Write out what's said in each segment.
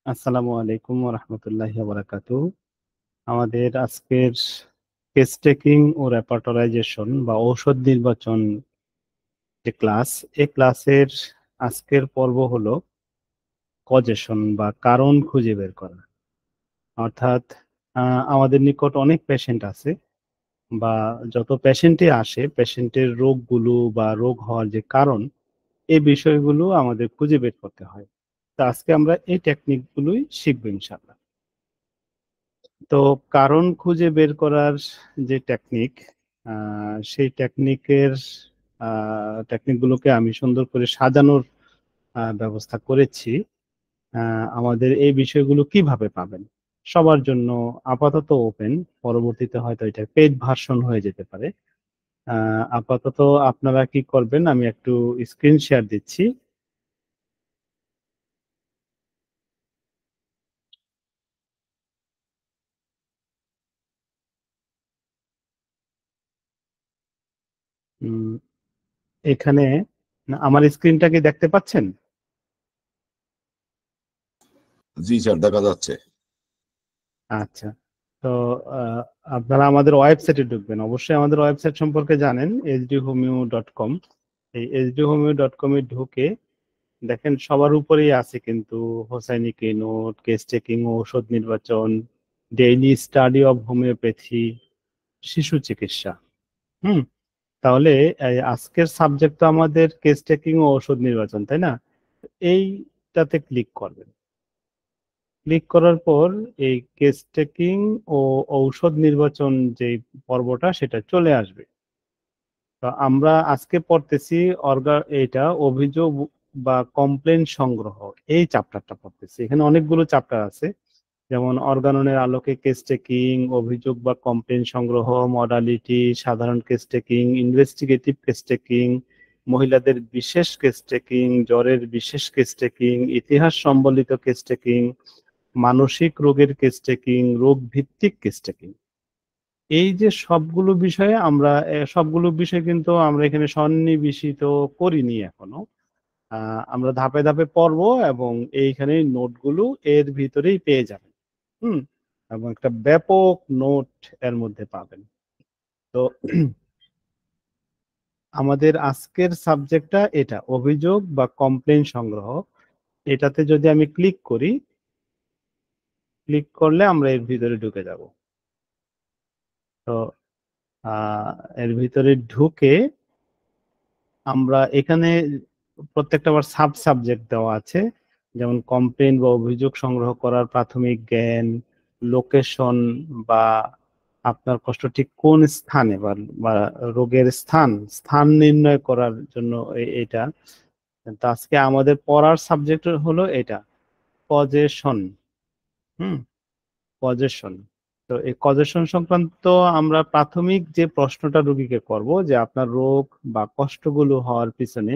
আসসালামু আলাইকুম ওয়া রাহমাতুল্লাহি ওয়া বারাকাতুহু। আমাদের আজকের কেস টেকিং ও রেপার্টরাইজেশন বা ঔষধ নির্বাচন যে ক্লাস, এই ক্লাসের আজকের পর্ব হলো কজেশন বা কারণ খুঁজে বের করা। অর্থাৎ আমাদের নিকট অনেক পেশেন্ট আছে বা যত পেশেন্টই আসে, পেশেন্টের রোগগুলো বা রোগ হওয়ার যে কারণ, এই বিষয়গুলো আমাদের খুঁজে বের করতে হয়। তো আজকে আমরা এই টেকনিকগুলোই শিখবো ইনশাআল্লাহ। তো কারণ খুঁজে বের করার যে টেকনিক, সেই টেকনিকগুলোকে আমি সুন্দর করে সাজানোর ব্যবস্থা করেছি। আমাদের এই বিষয়গুলো কিভাবে পাবেন? সবার জন্য আপাতত ওপেন, পরবর্তীতে হয়তো এটা পেইড ভার্সন হয়ে যেতে পারে। আপাতত আপনারা কি করবেন, আমি একটু স্ক্রিন শেয়ার দিচ্ছি। উম, এখানে আমার স্ক্রিনটা কি দেখতে পাচ্ছেন? জি স্যার, দেখা যাচ্ছে। আচ্ছা। তো আহ, আপনারা আমাদের ওয়েবসাইটে ঢুকবেন, অবশ্যই আমাদের ওয়েবসাইট সম্পর্কে জানেন, hdhomeo.com। এই hdhomeo.com এ ঢুকে দেখেন সবার উপরেই আছে কিন্তু হোসাইনি নোট, কেস টেকিং, ঔষধ নির্বাচন, ডেইলি স্টাডি অফ হোমিওপ্যাথি, শিশু চিকিৎসা। হুম। তাহলে এই আজকের সাবজেক্ট তো আমাদের কেস টেকিং ও ঔষধ নির্বাচন, তাই না? এইটাতে ক্লিক করবেন। ক্লিক করার পর এই কেস টেকিং ও ঔষধ নির্বাচন যে পর্বটা সেটা চলে আসবে। তো আমরা আজকে পড়তেছি এটা অভিযোগ বা কমপ্লেন সংগ্রহ, এই চ্যাপ্টারটা পড়তেছি। এখানে অনেকগুলো চ্যাপ্টার আছে, যেমন অর্গাননের আলোকে কেস টেকিং, অভিযোগ বা কমপ্লেন সংগ্রহ, মডালিটি, সাধারণ case taking, investigative case taking, মহিলাদের বিশেষ কেস টেকিং, জ্বরের বিশেষ কেস টেকিং, ইতিহাস সম্বলিত কেস টেকিং, মানসিক রোগের কেস টেকিং, রোগ ভিত্তিক কেস টেকিং। এই যে সবগুলো বিষয় কিন্তু আমরা এখানে সন্নিবেশিত করিনি এখনো। আমরা ধাপে ধাপে পড়বো এবং এইখানে নোটগুলো এর ভিতরেই পেয়ে যাবেন। হুম। এবং একটা ব্যাপক নোট এর মধ্যে পাবেন। তো আমাদের আজকের সাবজেক্টটা এটা, অভিযোগ বা কমপ্লেন সংগ্রহ। এটাতে যদি আমি ক্লিক করি, ক্লিক করলে আমরা এর ভিতরে ঢুকে যাব। তো আহ এর ভিতরে ঢুকে আমরা এখানে প্রত্যেকটা আবার সাব সাবজেক্ট দেওয়া আছে, যেমন কমপ্লেন বা অভিযোগ সংগ্রহ করার প্রাথমিক জ্ঞান, লোকেশন বা আপনার কষ্ট ঠিক কোন স্থানে বা রোগের স্থান নির্ণয় করার জন্য এটা। তো আজকে আমাদের পড়ার সাবজেক্ট হলো এটা, কজেশন। হুম। কজেশন। তো এই কজেশন সংক্রান্ত আমরা প্রাথমিক যে প্রশ্নটা রোগীকে করব, যে আপনার রোগ বা কষ্টগুলো হওয়ার পিছনে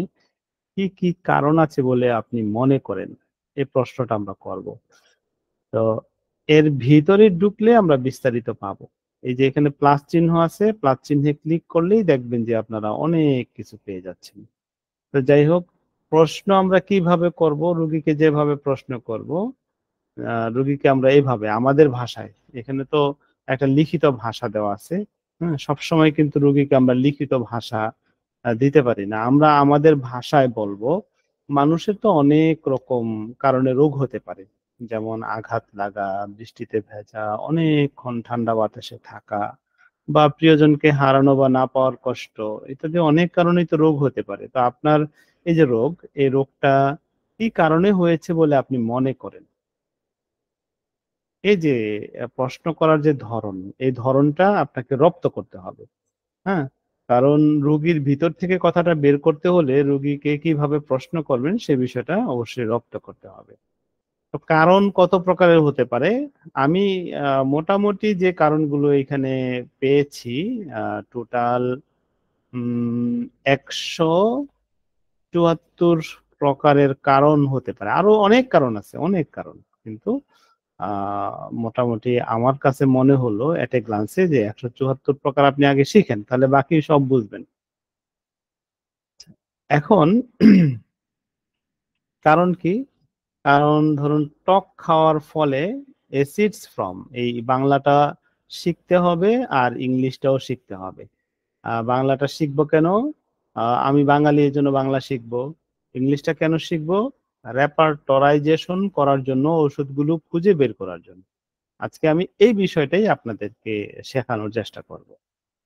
কি কি কারণ আছে বলে আপনি মনে করেন, এই প্রশ্নটা আমরা করব। তো এর ভিতরে ঢুকলে আমরা বিস্তারিত পাবো। এই যে এখানে প্লাস চিহ্ন আছে, প্লাস চিহ্নে ক্লিক করলেই দেখবেন যে আপনারা অনেক কিছু পেয়ে যাচ্ছেন। তো যাই হোক, প্রশ্ন আমরা কিভাবে করব, রুগীকে যেভাবে প্রশ্ন করব, রুগীকে আমরা এইভাবে আমাদের ভাষায়, এখানে তো একটা লিখিত ভাষা দেওয়া আছে। হ্যাঁ, সবসময় কিন্তু রুগীকে আমরা লিখিত ভাষা দিতে পারি না, আমরা আমাদের ভাষায় বলবো। মানুষের তো অনেক রকম কারণে রোগ হতে পারে, যেমন আঘাত লাগা, বৃষ্টিতে ভেজা, অনেকক্ষণ ঠান্ডা বাতাসে থাকা, বা প্রিয়জনকে হারানো বা না পাওয়ার কষ্ট, ইত্যাদি অনেক কারণেই তো রোগ হতে পারে। তো আপনার এই যে রোগ, এই রোগটা কি কারণে হয়েছে বলে আপনি মনে করেন, এই যে প্রশ্ন করার যে ধরন, এই ধরনটা আপনাকে রপ্ত করতে হবে। হ্যাঁ। কারণ রুগীর ভিতর থেকে কথাটা বের করতে হলে রুগীকে কিভাবে প্রশ্ন করবেন সে বিষয়টা অবশ্যই রপ্ত করতে হবে। তো কারণ কত প্রকারের হতে পারে, আমি মোটামুটি যে কারণগুলো এখানে পেয়েছি, টোটাল 174 প্রকারের কারণ হতে পারে। আরো অনেক কারণ আছে, অনেক কারণ, কিন্তু মোটামুটি আমার কাছে মনে হলো এট এ গ্লান্সে যে 174 প্রকার আপনি আগে শিখেন, তাহলে বাকি সব বুঝবেন। এখন কারণ কি, কারণ ধরুন টক খাওয়ার ফলে অ্যাসিডস ফ্রম, এই বাংলাটা শিখতে হবে আর ইংলিশটাও শিখতে হবে। বাংলাটা শিখবো কেন? আমি বাঙালি, এই জন্য বাংলা শিখবো। ইংলিশটা কেন শিখবো? রেপার্টরাইজেশন করার জন্য, ওষুধগুলো খুঁজে বের করার জন্য। আজকে আমি এই বিষয়টাই আপনাদেরকে শেখানোর চেষ্টা করব।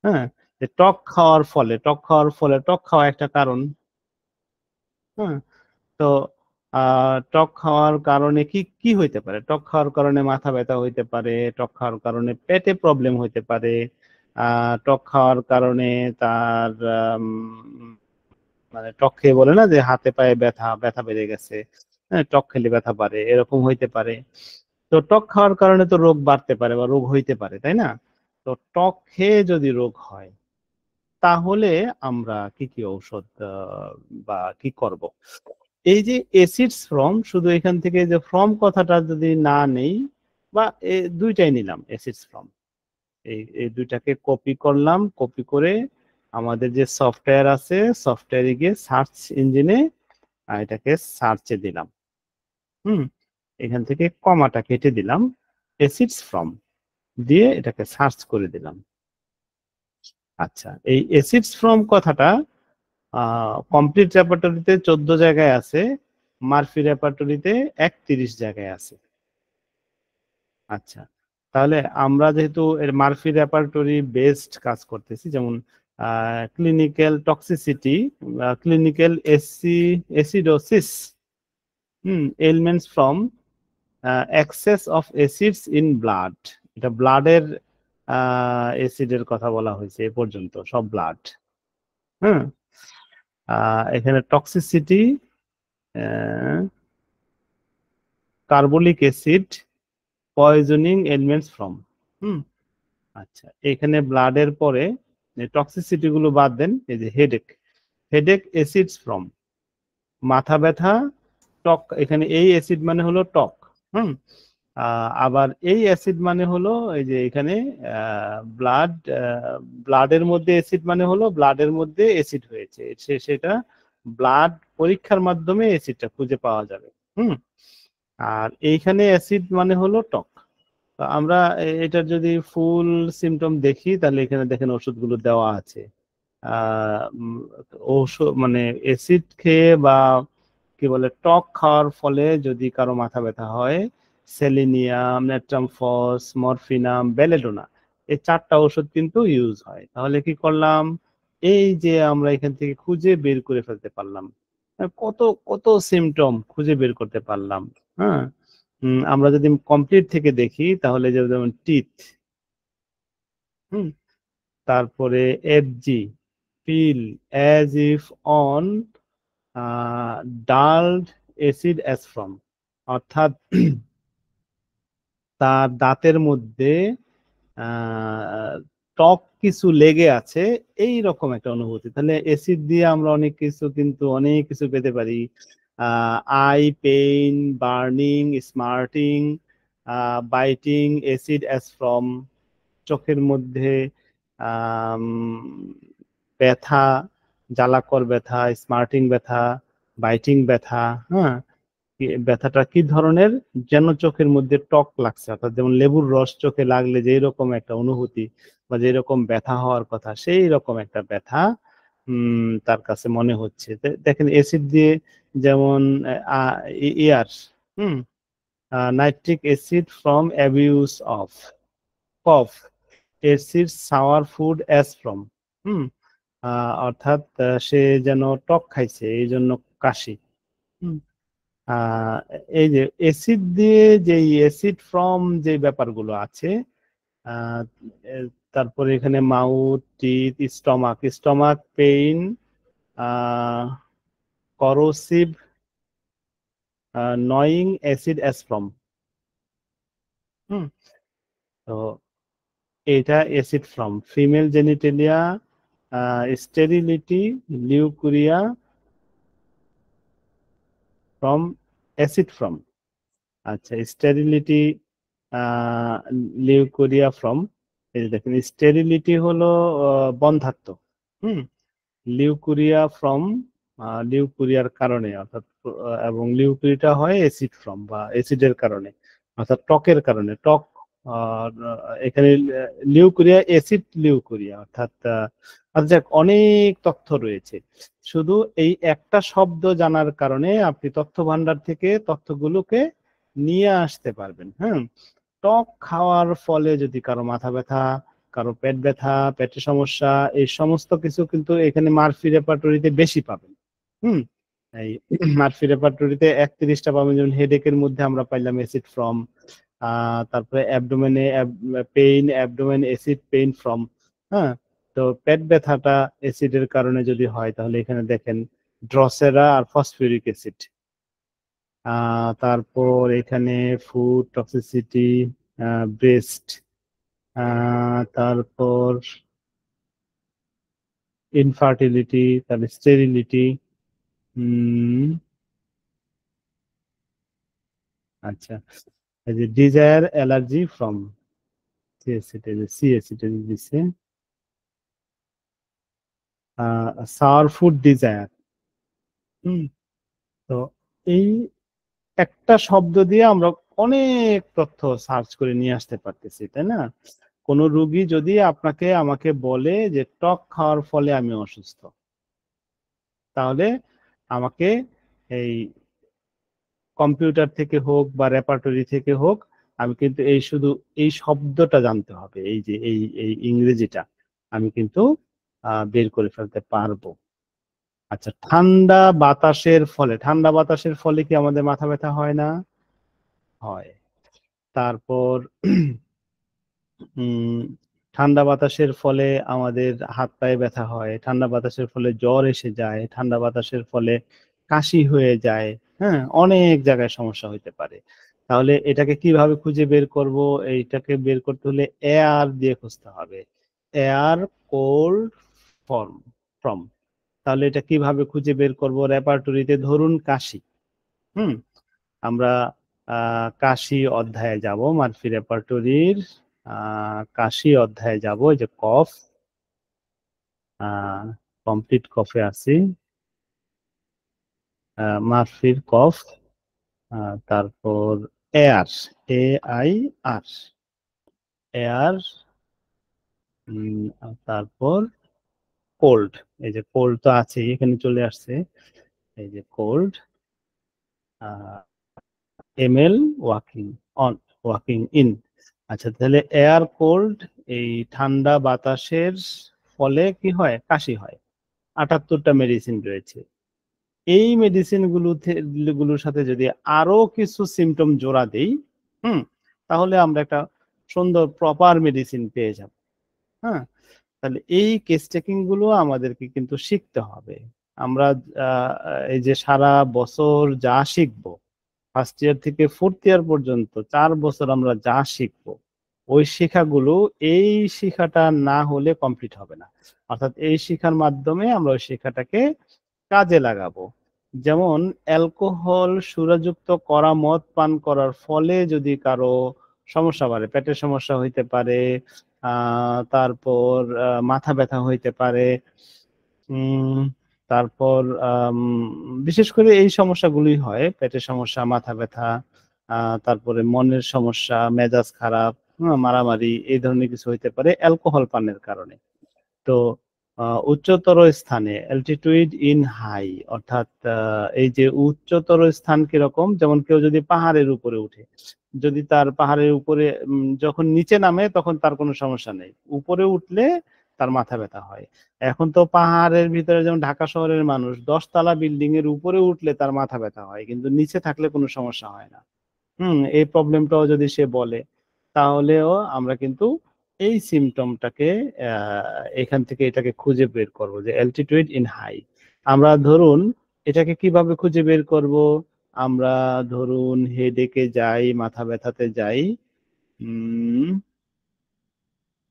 হ্যাঁ, যে টক খাওয়ার ফলে, টক খাওয়া একটা কারণ। হ্যাঁ, তো টক খাওয়ার কারণে কি কি হইতে পারে? টক খাওয়ার কারণে মাথা ব্যথা হইতে পারে, টক খাওয়ার কারণে পেটে প্রবলেম হইতে পারে, টক খাওয়ার কারণে তার মানে টক খেয়ে বলে না যে হাতে পায়ে ব্যথা ব্যথা বেড়ে গেছে, হ্যাঁ, টক খেলে ব্যথা বাড়ে, এরকম হইতে পারে। তো টক খাওয়ার কারণে তো রোগ বাড়তে পারে বা রোগ হইতে পারে, তাই না? তো টক খেয়ে যদি রোগ হয়, তাহলে আমরা কি কি ঔষধ বা কি করব? এই যে এসিডস ফ্রম, শুধু এখান থেকে যে ফ্রম কথাটা যদি না নেই, বা দুইটাই নিলাম এসিডস ফ্রম, এই এই দুইটাকে কপি করলাম, কপি করে আমাদের যে সফটওয়্যার আছে, সফটওয়্যারে গিয়ে সার্চ ইঞ্জিনে এটাকে সার্চে দিলাম। হুম, এখান থেকে কমাটা কেটে দিলাম, এসিডস ফ্রম দিয়ে এটাকে সার্চ করে দিলাম। আচ্ছা, এই এসিডস ফ্রম কথাটা কমপ্লিট রেপার্টরিতে 14 জায়গায় আছে, মার্ফি রেপার্টরিতে 31 জায়গায় আছে। আচ্ছা, তাহলে আমরা যেহেতু এর মার্ফি রেপার্টরি বেসড কাজ করতেছি, যেমন clinical toxicity, clinical acidosis, elements from excess of acids in blood, এটা ব্লাডের অ্যাসিডের কথা বলা হয়েছে এ পর্যন্ত, সব ব্লাড। হ্যাঁ, এখানে toxicity, carbolic acid, poisoning elements from. হুম, আচ্ছা, এখানে ব্লাডের পরে টক্সিসিটি গুলো বাদ দেন। এই যে হেডেক, হেডেক অ্যাসিডস ফ্রম, মাথা ব্যথা টক, এখানে এই অ্যাসিড মানে হলো টক। হুম, আবার এই অ্যাসিড মানে হলো এই যে এখানে ব্লাড, ব্লাডের মধ্যে অ্যাসিড মানে হলো ব্লাডের মধ্যে অ্যাসিড হয়েছে, সেটা ব্লাড পরীক্ষার মাধ্যমে অ্যাসিডটা খুঁজে পাওয়া যাবে। হুম, আর এইখানে অ্যাসিড মানে হলো টক। তো আমরা এটার যদি ফুল সিমটম দেখি, তাহলে এখানে দেখেন ওষুধগুলো দেওয়া আছে। ঔষধ মানে অ্যাসিড খেয়ে বা কি বলে টক খাওয়ার ফলে যদি কারো মাথা ব্যথা হয়, সেলিনিয়াম, নেট্রামফস, মরফিনাম, বেলেডোনা, এই 4টা ওষুধ কিন্তু ইউজ হয়। তাহলে কি করলাম? এই যে আমরা এখান থেকে খুঁজে বের করে ফেলতে পারলাম, কত কত সিমটম খুঁজে বের করতে পারলাম। হ্যাঁ, আমরা যদি কমপ্লিট থেকে দেখি, তাহলে যেমন টিথ, হুম, তারপরে এফজি, feel as if on dulled acid as from, অর্থাৎ তার দাঁতের মধ্যে টক কিছু লেগে আছে, এই রকম একটা অনুভূতি। তাহলে অ্যাসিড দিয়ে আমরা অনেক কিছু, কিন্তু অনেক কিছু পেতে পারি। Eye pain, burning, smarting, biting acid as from, চোখের মধ্যে আম, ব্যথা, জ্বালাকর ব্যথা, স্মার্টিং ব্যথা, বাইটিং ব্যথা। হ্যাঁ, ব্যথাটা কি ধরনের? যেন চোখের মধ্যে টক লাগছে, অর্থাৎ যেমন লেবুর রস চোখে লাগলে যেই রকম একটা অনুভূতি বা যেই রকম ব্যথা হওয়ার কথা, সেই রকম একটা ব্যথা তার কাছে মনে হচ্ছে। দেখেন অ্যাসিড দিয়ে, যেমন ইয়ার, হুম, nitric acid from abuse of, cough, acid sour food as from. হুম, অর্থাৎ সে যেন টক খাইছে, এই জন্য কাশি। হুম, আহ, এই যে অ্যাসিড দিয়ে যে অ্যাসিড ফ্রম যে ব্যাপারগুলো আছে, আহ, তারপরে এখানে mouth, teeth, stomach, stomach pain, corrosive, নয়িং অ্যাসিড অ্যাজ ফ্রম। হুম, তো এটা acid from female genitalia, sterility, leucorrhoea from, acid from. আচ্ছা, স্টেরিলিটি, লিউকোরিয়া ফ্রম, এই যে দেখেন স্টেরিলিটি হলো বন্ধ্যাত্ব। হুম, লিউকুরিয়া ফ্রম লিউকুরিয়ার কারণে, অর্থাৎ এবং লিউকুরিটা হয় অ্যাসিড ফর্ম বা অ্যাসিডের কারণে, অর্থাৎ টকের কারণে। টক এখানে লিউকুরিয়া অ্যাসিড লিউকুরিয়া, অর্থাৎ যাক, অনেক তথ্য রয়েছে। শুধু এই একটা শব্দ জানার কারণে আপনি তথ্য ভান্ডার থেকে তথ্যগুলোকে নিয়ে আসতে পারবেন। হ্যাঁ, টক খাওয়ার ফলে যদি কারো মাথা ব্যথা, কারো পেট ব্যথা, পেটের সমস্যা, এই সমস্ত কিছু কিন্তু এখানে মারফি রেপার্টরিতে বেশি পাবেন। হুম, এই মারফি রেপার্টরিতে 31টা পাবেন। যেমন হেডেকের মধ্যে আমরা পাইলাম অ্যাসিড ফ্রম, তারপরে অ্যাবডোমেনে pain, abdomen acid pain from. হ্যাঁ, তো পেট ব্যথাটা অ্যাসিডের কারণে যদি হয় তাহলে এখানে দেখেন ড্রসেরা আর ফসফরিক অ্যাসিড। তারপর এখানে ফুড টক্সিসিটি, ব্রেস্ট, তারপর ইনফার্টিলিটি, তারপর স্টেরিলিটি। আচ্ছা, এই যে ডিজায়ার অ্যালার্জি ফ্রম সিএসিটি দিচ্ছে, সাওয়ার ফুড ডিজায়ার। তো এই একটা শব্দ দিয়ে আমরা অনেক তথ্য সার্চ করে নিয়ে আসতে পারতেছি, তাই না? কোন রোগী যদি আমাকে বলে যে টক খাওয়ার ফলে আমি অসুস্থ, তাহলে আমাকে এই কম্পিউটার থেকে হোক বা রেপার্টরি থেকে হোক, আমি কিন্তু শুধু এই শব্দটা জানতে হবে, এই যে এই ইংরেজিটা আমি কিন্তু বের করে ফেলতে পারবো। আচ্ছা, ঠান্ডা বাতাসের ফলে কি আমাদের মাথা ব্যথা হয় না? হয়। তারপর উম ঠান্ডা বাতাসের ফলে আমাদের হাত পায়ে ব্যথা হয়, ঠান্ডা বাতাসের ফলে জ্বর এসে যায়, ঠান্ডা বাতাসের ফলে কাশি হয়ে যায়। হ্যাঁ, অনেক জায়গায় সমস্যা হইতে পারে। তাহলে এটাকে কিভাবে খুঁজে বের করব? এইটাকে বের করতে হলে এয়ার দিয়ে খুঁজতে হবে। Air cold form from. তাহলে এটা কিভাবে খুঁজে বের করব? রেপার্টরিতে ধরুন কাশি। হুম, আমরা কাশি অধ্যায়ে যাব, মারফি রেপার্টরির কাশি অধ্যায়ে যাব। এই যে কফ, কমপ্লিট কফে আছি, মারফির কফ, তারপর এয়ার, AIR, এয়ার, তারপর কোল্ড। এই যে কোল্ড তো আছে, এখানে চলে আসছে, এই যে cold, ML walking on, walking in. আচ্ছা, তাহলে এয়ার কোল্ড, এই ঠান্ডা বাতাসের ফলে কি হয়? কাশি হয়। 78টা মেডিসিন রয়েছে। এই মেডিসিন গুলোর সাথে যদি আরো কিছু সিমটম জোড়া দেই, তাহলে আমরা একটা সুন্দর প্রপার মেডিসিন পেয়ে যাব। হ্যাঁ, তাহলে এই কেস টেকিং গুলো আমাদেরকে কিন্তু শিখতে হবে। আমরা এই যে সারা বছর যা শিখবো, ফার্স্ট ইয়ার থেকে ফোর্থ ইয়ার পর্যন্ত 4 বছর আমরা যা শিখবো, ওই শেখাগুলো এই শিখাটা না হলে কমপ্লিট হবে না। অর্থাৎ এই শিখার মাধ্যমে আমরা ওই শিখাটাকে কাজে লাগাবো। যেমন অ্যালকোহল সুরাযুক্ত করা মদ পান করার ফলে যদি কারো সমস্যা বাড়ে, পেটের সমস্যা হইতে পারে, তারপর মাথা ব্যথা হইতে পারে, উম তারপর বিশেষ করে এই সমস্যাগুলি হয়, পেটের সমস্যা, মাথা ব্যথা, তারপরে মনের সমস্যা, মেজাজ খারাপ, মারামারি, এই ধরনের কিছু হইতে পারে অ্যালকোহল পানের কারণে। তো উচ্চতর স্থানে, অ্যালটিটিউড ইন হাই, অর্থাৎ এই যে উচ্চতর স্থান কিরকম, যেমন কেউ যদি পাহাড়ের উপরে উঠে, যদি তার পাহাড়ের উপরে যখন নিচে নামে তখন তার কোনো সমস্যা নেই, উপরে উঠলে তার মাথা ব্যথা হয়। এখন তো পাহাড়ের ভিতরে, যেমন ঢাকা শহরের মানুষ 10 তলা বিল্ডিং এর উপরে উঠলে তার মাথা ব্যথা হয়, কিন্তু নিচে থাকলে কোনো সমস্যা হয় না। এই প্রবলেমটাও যদি সে বলে, তাহলেও আমরা কিন্তু এই সিমটমটাকে এখান থেকে এটাকে খুঁজে বের করব, যে অ্যালটিটিউড ইন হাই। আমরা ধরুন এটাকে কিভাবে খুঁজে বের করব? আমরা ধরুন হেডেকে যাই, মাথা ব্যথাতে যাই,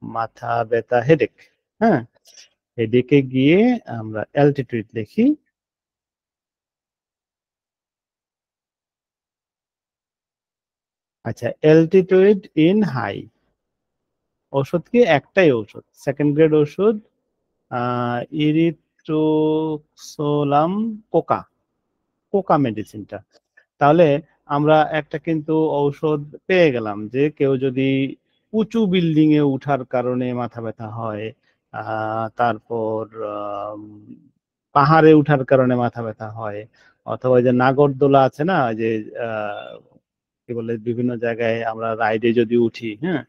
মাথা ব্যথা, হেডেক। হ্যাঁ, হেডেকে গিয়ে আমরা অ্যালটিটিউড লিখি। আচ্ছা, অ্যালটিটিউড ইন হাই। ওষুধ কি? একটাই ওষুধ, সেকেন্ড গ্রেড ওষুধ, মেট্রোসোলাম কোকা, কোকা মেডিসিনটা। তাহলে আমরা একটা কিন্তু ঔষধ পেয়ে গেলাম যে কেউ যদি উঁচু বিল্ডিং এ উঠার কারণে মাথা ব্যথা হয়, তারপর পাহাড়ে উঠার কারণে মাথা ব্যথা হয়, অথবা ওই যে নাগরদোলা আছে না, যে আহ, কি বলে বিভিন্ন জায়গায় আমরা রাইডে যদি উঠি, হ্যাঁ,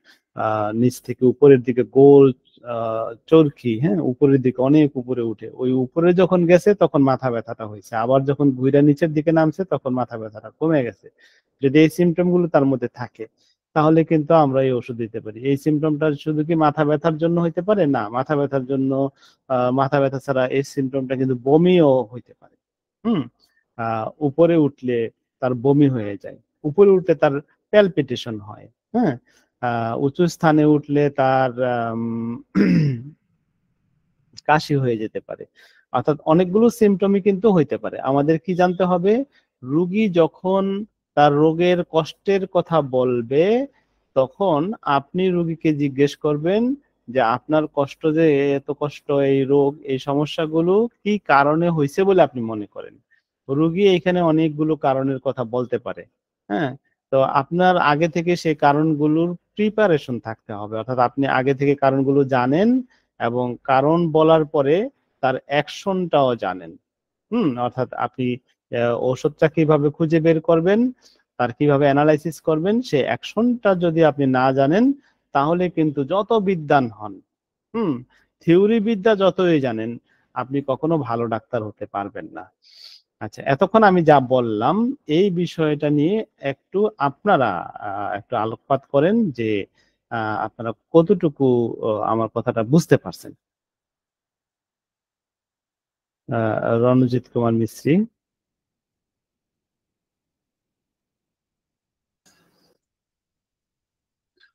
নিচ থেকে উপরের দিকে গোল চরকি, হ্যাঁ, উপরের দিকে অনেক উপরে উঠে, ওই উপরে যখন গেছে তখন মাথা ব্যথাটা হয়েছে, আবার যখন ঘুরে নিচের দিকে নামছে তখন মাথা ব্যথাটা কমে গেছে। যদি এই সিমটম গুলো তার মধ্যে থাকে তাহলে কিন্তু আমরা এই ওষুধ দিতে পারি। এই সিমটমটা শুধু কি মাথা ব্যথার জন্য হইতে পারে? না, মাথা ব্যথার জন্য মাথা ব্যথা ছাড়া এই সিমটমটা কিন্তু বমিও হইতে পারে। হুম। উপরে উঠলে তার বমি হয়ে যায়, উপরে উঠলে তার প্যালপিটেশন হয়, হ্যাঁ, উঁচু স্থানে উঠলে তার কাশি হয়ে যেতে পারে। অর্থাৎ অনেকগুলো সিমটমই কিন্তু হইতে পারে। আমাদের কি জানতে হবে, রুগী যখন তার রোগের কষ্টের কথা বলবে তখন আপনি রুগীকে জিজ্ঞেস করবেন যে আপনার কষ্ট, যে এত কষ্ট, এই রোগ, এই সমস্যাগুলো কি কারণে হয়েছে বলে আপনি মনে করেন। রুগী এখানে অনেকগুলো কারণের কথা বলতে পারে। হ্যাঁ, তো আপনার আগে থেকে সেই কারণগুলোর প্রিপারেশন থাকতে হবে, অর্থাৎ আপনি আগে থেকে কারণগুলো জানেন এবং কারণ বলার পরে তার অ্যাকশনটাও জানেন। অর্থাৎ আপনি ওষুধটা কিভাবে খুঁজে বের করবেন, তার কিভাবে অ্যানালাইসিস করবেন, সেই অ্যাকশনটা যদি আপনি না জানেন তাহলে কিন্তু যত বিদ্বান হন, হুম থিওরি বিদ্যা যতই জানেন, আপনি কখনো ভালো ডাক্তার হতে পারবেন না। আচ্ছা, এতক্ষণ আমি যা বললাম এই বিষয়টা নিয়ে একটু আপনারা একটু আলোকপাত করেন যে আপনারা কতটুকু আমার কথাটা বুঝতে পারছেন। রণজিৎ কুমার মিস্ত্রি।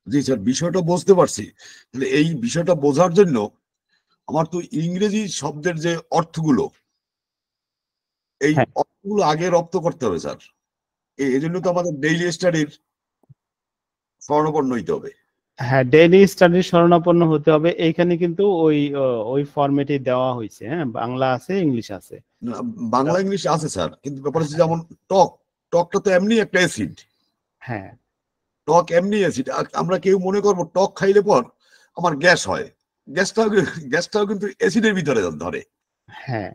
জি স্যার, বিষয়টা বুঝতে পারছি। তাহলে এই বিষয়টা বোঝার জন্য আমার তো ইংরেজি শব্দের যে অর্থগুলো, এই হ্যাঁ, অর্থগুলো আগে রপ্ত করতে হবে স্যার। এই জন্য তো আমাদের ডেইলি স্টাডির স্মরণাপন্ন হইতে হবে। হ্যাঁ, ডেইলি স্টাডির শরণাপন্ন হতে হবে। এইখানে কিন্তু ওই ওই ফরম্যাটে দেওয়া হয়েছে, হ্যাঁ, বাংলা আছে, ইংলিশ আছে। না, বাংলা ইংলিশ আছে স্যার, কিন্তু ব্যাপার হচ্ছে যেমন টক, টকটা তো এমনি একটা অ্যাসিড। হ্যাঁ, টক এমনি অ্যাসিড। আমরা কেউ মনে করবো টক খাইলে পর আমার গ্যাস হয়, গ্যাসটাও গ্যাসটাও কিন্তু অ্যাসিডের ভিতরে ধরে। হ্যাঁ,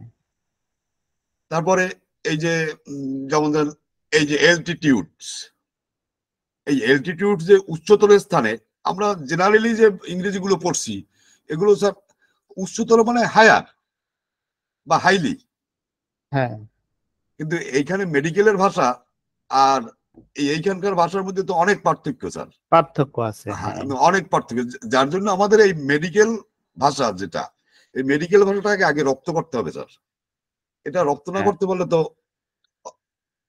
তারপরে এই যে যেমন ধরেন এই যে এলটিটিউড, এই এলটিটিউড যে উচ্চতর স্থানে, আমরা জেনারেলি যে ইংরেজি গুলো পড়ছি এগুলো স্যার উচ্চতর মানে হায়ার বা হাইলি, হ্যাঁ, কিন্তু এইখানে মেডিকেলের ভাষা আর এইখানকার ভাষার মধ্যে তো অনেক পার্থক্য স্যার। পার্থক্য আছে, হ্যাঁ, হ্যাঁ। অনেক পার্থক্য, যার জন্য আমাদের এই মেডিকেল ভাষা যেটা, এই মেডিকেল ভাষাটাকে আগে রপ্ত করতে হবে স্যার। এটা রপ্ত না হ্যাঁ, করতে পারলে তো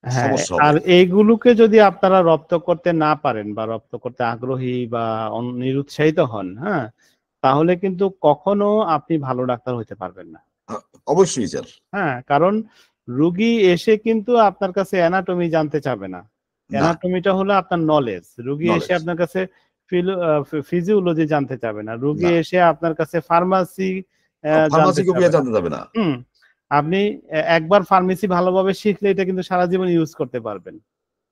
হ্যাঁ, সমস্যা হবে। আর এইগুলোকে যদি আপনারা রপ্ত করতে না পারেন বা রপ্ত করতে আগ্রহী বা নিরুৎসাহিত হন, হ্যাঁ, তাহলে কিন্তু কখনো আপনি ভালো ডাক্তার হতে পারবেন না। হ্যাঁ, অবশ্যই স্যার। হ্যাঁ, কারণ রুগী এসে কিন্তু আপনার কাছে অ্যানাটমি জানতে চাবে না। না, অ্যানাটমিটা হলো আপনার নলেজ। রুগী এসে নলেজ আপনার কাছে ফিজিওলজি জানতে চাবে না। রুগী না, এসে আপনার কাছে ফার্মাসি জানতে ফার্মাসি চাবে কবিয়া না। জানতে যাবে না। হুম আপনি একবার ফার্মেসি ভালোভাবে শিখলে এটা কিন্তু সারা জীবন ইউজ করতে পারবেন।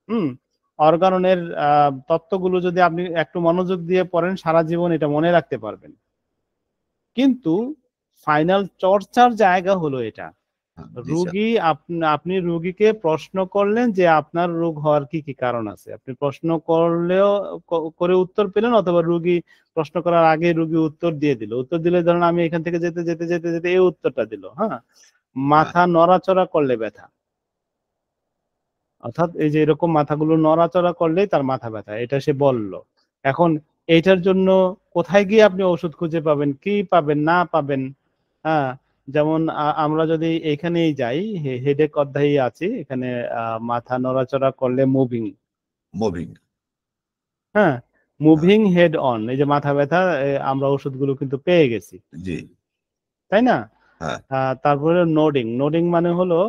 হুম অর্গাননের তত্ত্বগুলো যদি আপনি একটু মনোযোগ দিয়ে পড়েন সারা জীবন এটা মনে রাখতে পারবেন। কিন্তু ফাইনাল চর্চার জায়গা হলো এটা। হ্যাঁ, জি স্যার। রুগী আপনি রুগীকে প্রশ্ন করলেন যে আপনার রোগ হওয়ার কি কি কারণ আছে, আপনি প্রশ্ন করলেও করে উত্তর পেলেন, অথবা রুগী প্রশ্ন করার আগে রুগী উত্তর দিয়ে দিল। উত্তর দিলে ধরেন আমি এখান থেকে যেতে যেতে যেতে যেতে এই উত্তরটা দিল, হ্যাঁ, হ্যাঁ, মাথা নড়াচড়া করলে ব্যথা, অর্থাৎ এই যে এরকম মাথাগুলো নড়াচড়া করলেই তার মাথা ব্যথা, এটা সে বলল। এখন এইটার জন্য কোথায় গিয়ে আপনি ওষুধ খুঁজে পাবেন, কি পাবেন না পাবেন? হ্যাঁ, যেমন আমরা যদি এখানেই যাই, হেডেক অধ্যায়ে আছি এখানে, মাথা নড়াচড়া করলে মুভিং, মুভিং। হ্যাঁ, হ্যাঁ, মুভিং হেড অন, এই যে মাথা ব্যথা, আমরা ওষুধগুলো কিন্তু পেয়ে গেছি, জি। তাই না? হ্যাঁ, তারপরে নোডিং, নোডিং মানে হলো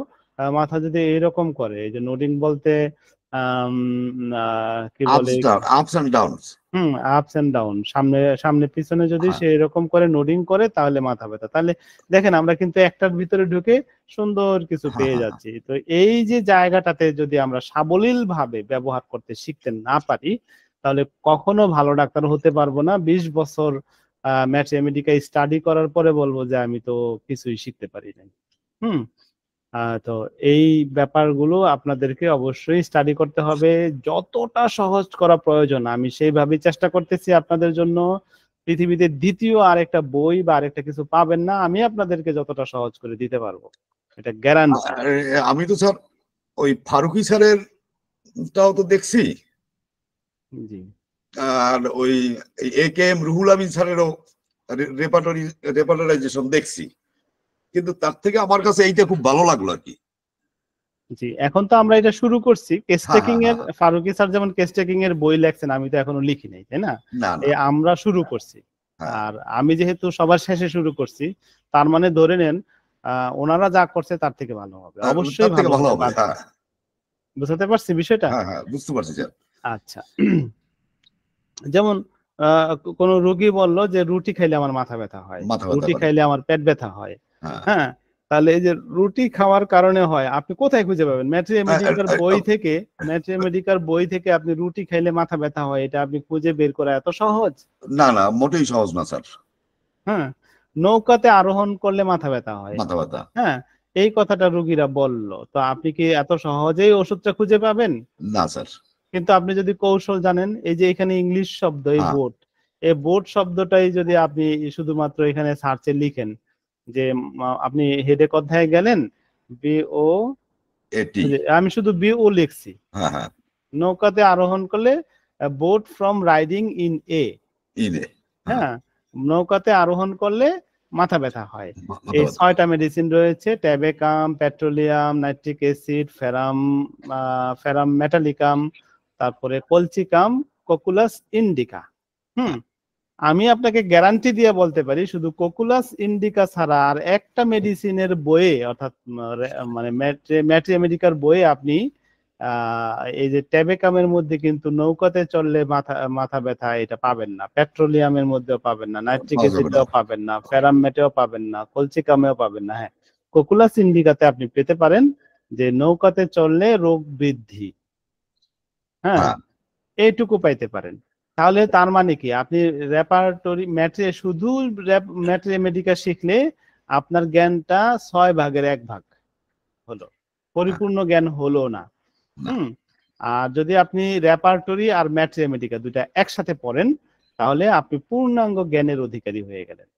মাথা যদি এরকম করে, এই যে নোডিং বলতে কি বলে, ups and downs. Ups and down, সামনে সামনে পিছনে যদি হ্যাঁ। সে এরকম করে নোডিং করে তাহলে মাথা ব্যথা। তাহলে দেখেন আমরা কিন্তু একটার ভিতরে ঢুকে সুন্দর কিছু হ্যাঁ, পেয়ে হ্যাঁ, যাচ্ছি। তো এই যে জায়গাটাতে যদি আমরা সাবলীল ভাবে ব্যবহার করতে শিখতে না পারি, তাহলে কখনো ভালো ডাক্তার হতে পারবো না। 20 বছর ম্যাথমেটিকা স্টাডি করার পরে বলবো যে আমি তো কিছুই শিখতে পারি নাই। হুম। তো এই ব্যাপারগুলো আপনাদেরকে অবশ্যই স্টাডি করতে হবে, যতটা সহজ করা প্রয়োজন আমি সেইভাবেই চেষ্টা করতেছি আপনাদের জন্য। পৃথিবীতে দ্বিতীয় আরেকটা বই বা আরেকটা কিছু পাবেন না, আমি আপনাদেরকে যতটা সহজ করে দিতে পারবো, এটা গ্যারান্টি। আমি তো স্যার ওই ফারুকি স্যারের টাও তো দেখছি, জি আর ওই AKM রুহুল আমিন স্যারেরও রেপার্টরাইজেশন দেখছি, কিন্তু তার থেকে আমার কাছে এইটা খুব ভালো লাগলো আর কি। জি, এখন তো আমরা এটা শুরু করছি কেস হ্যাঁ, টেকিং হ্যাঁ, এর। হ্যাঁ। ফারুকি স্যার যেমন কেস টেকিং এর বই লেখছেন, আমি তো এখনো লিখি নাই, তাই না? না, না। এই আমরা শুরু করছি। হ্যাঁ, আর আমি যেহেতু সবার শেষে শুরু করছি, তার মানে ধরে নেন ওনারা যা করছে তার থেকে ভালো হবে, অবশ্যই তার থেকে ভালো ভালো হতে হবে। বাধ্য। হ্যাঁ, বুঝতে পারছি বিষয়টা? হ্যাঁ, হ্যাঁ, বুঝতে পারছি স্যার। আচ্ছা। যেমন কোন রোগী বলল যে রুটি খাইলে আমার মাথা ব্যথা হয়, মাথা ব্যথা রুটি করে। খাইলে আমার পেট ব্যথা হয়। হ্যাঁ। হ্যাঁ, তাহলে এই যে রুটি খাওয়ার কারণে হয়, আপনি কোথায় খুঁজে পাবেন? ম্যাথমেটিকার বই থেকে, ম্যাথমেটিকার বই থেকে আপনি রুটি খাইলে মাথা ব্যথা হয় এটা আপনি খুঁজে বের করা এত সহজ? না, না, মোটেই সহজ না স্যার। হ্যাঁ, নৌকাতে আরোহণ করলে মাথা ব্যথা হয়। মাথা ব্যথা। হ্যাঁ, এই কথাটা রোগীরা বলল, তো আপনি কি এত সহজেই ওষুধটা খুঁজে পাবেন? না স্যার। কিন্তু আপনি যদি কৌশল জানেন, এই যে এখানে ইংলিশ শব্দ এই হ্যাঁ। বোট, এই বোট শব্দটাই যদি আপনি শুধুমাত্র এখানে সার্চে লিখেন, যে আপনি হেডেক অধ্যায়ে গেলেন, বিও, এটি। আমি শুধু বিও লিখছি, হ্যাঁ, হ্যাঁ। নৌকাতে আরোহণ করলে boat from riding in a. ইনে। হ্যাঁ, নৌকাতে আরোহণ করলে মাথা ব্যথা হয়। মাথা এই ব্যথা। 6টা মেডিসিন রয়েছে: ট্যাবেকাম, পেট্রোলিয়াম, নাইট্রিক অ্যাসিড, ফেরাম মেটালিকাম, তারপরে কলচিকাম, কোকুলাস ইন্ডিকা। আমি আপনাকে গ্যারান্টি দিয়ে বলতে পারি, শুধু কোকুলাস ইন্ডিকা ছাড়া আর একটা মেডিসিনের বইয়ে, অর্থাৎ মানে ম্যাথমেটিকার বইয়ে আপনি এই যে ট্যাবেকামের মধ্যে কিন্তু নৌকাতে চললে মাথা ব্যথা এটা পাবেন না, পেট্রোলিয়ামের মধ্যেও পাবেন না, নাইট্রিক পাওয়া যাবে না। অ্যাসিডেও পাবেন না, ফেরামেটেও পাবেন না, কলচিকামেও পাবেন না। হ্যাঁ, কোকুলাস ইন্ডিকাতে আপনি পেতে পারেন যে নৌকাতে চললে রোগ বৃদ্ধি। হ্যাঁ, হ্যাঁ। এইটুকু পাইতে পারেন। তাহলে তার মানে কি, আপনি রেপার্টরি শুধু ম্যাথমেটিকা শিখলে আপনার জ্ঞানটা 6 ভাগের 1 ভাগ হলো, পরিপূর্ণ জ্ঞান হলো না। না। আর যদি আপনি রেপার্টরি আর ম্যাথমেটিকা দুইটা একসাথে পড়েন, তাহলে আপনি পূর্ণাঙ্গ জ্ঞানের অধিকারী হয়ে গেলেন।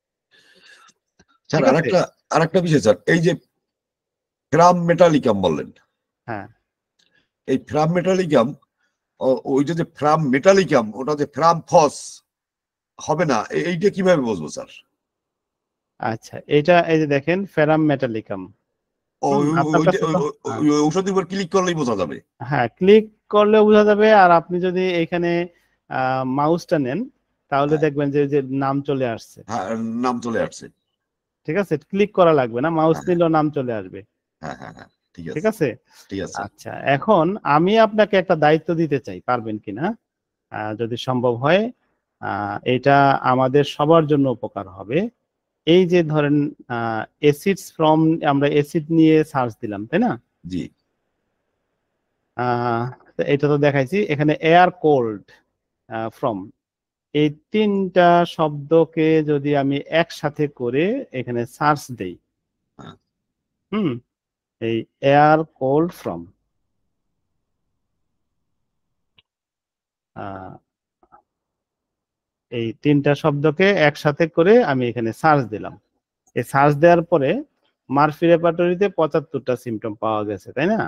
স্যার ঠিক আছে? আরেকটা বিষয় স্যার, এই যে ফ্রাম মেটালিকাম বললেন, হ্যাঁ, এই ফ্রাম মেটালিকাম, ওইটা যে ফ্রাম মেটালিকাম, ওটা যে ফ্রাম ফস হবে না, এইটা কিভাবে বুঝবো স্যার? আচ্ছা, এটা এই যে দেখেন ফেরাম মেটালিকাম, আপনার কাছে তো ঔষধের উপর ক্লিক করলেই বোঝা যাবে। হ্যাঁ, ক্লিক করলে বোঝা যাবে। আর আপনি যদি এখানে মাউসটা নেন, তাহলে হ্যাঁ। দেখবেন যে যে নাম চলে আসছে। হ্যাঁ, নাম চলে আসছে। ঠিক আছে, ক্লিক করা লাগবে না, মাউস হ্যাঁ, নিলেও নাম চলে আসবে। হ্যাঁ, হ্যাঁ, হ্যাঁ, ঠিক ঠিক আছে। আছে। ঠিক আছে। আচ্ছা, এখন আমি আপনাকে একটা দায়িত্ব দিতে চাই, পারবেন কিনা? যদি সম্ভব হয়, এটা আমাদের সবার জন্য উপকার হবে। এই যে ধরেন অ্যাসিডস ফ্রম, আমরা অ্যাসিড নিয়ে সার্চ দিলাম, তাই না? জি। তো এটা তো দেখাইছি, এখানে এয়ার কোল্ড ফ্রম, এই 3টা শব্দকে যদি আমি একসাথে করে এখানে সার্চ দেই, হ্যাঁ। এই এয়ার কোল্ড ফ্রম, এই 3টা শব্দকে একসাথে করে আমি এখানে সার্চ দিলাম। এই সার্চ দেওয়ার পরে মার্ফি রেপার্টরিতে 75টা সিমটম পাওয়া গেছে, তাই না?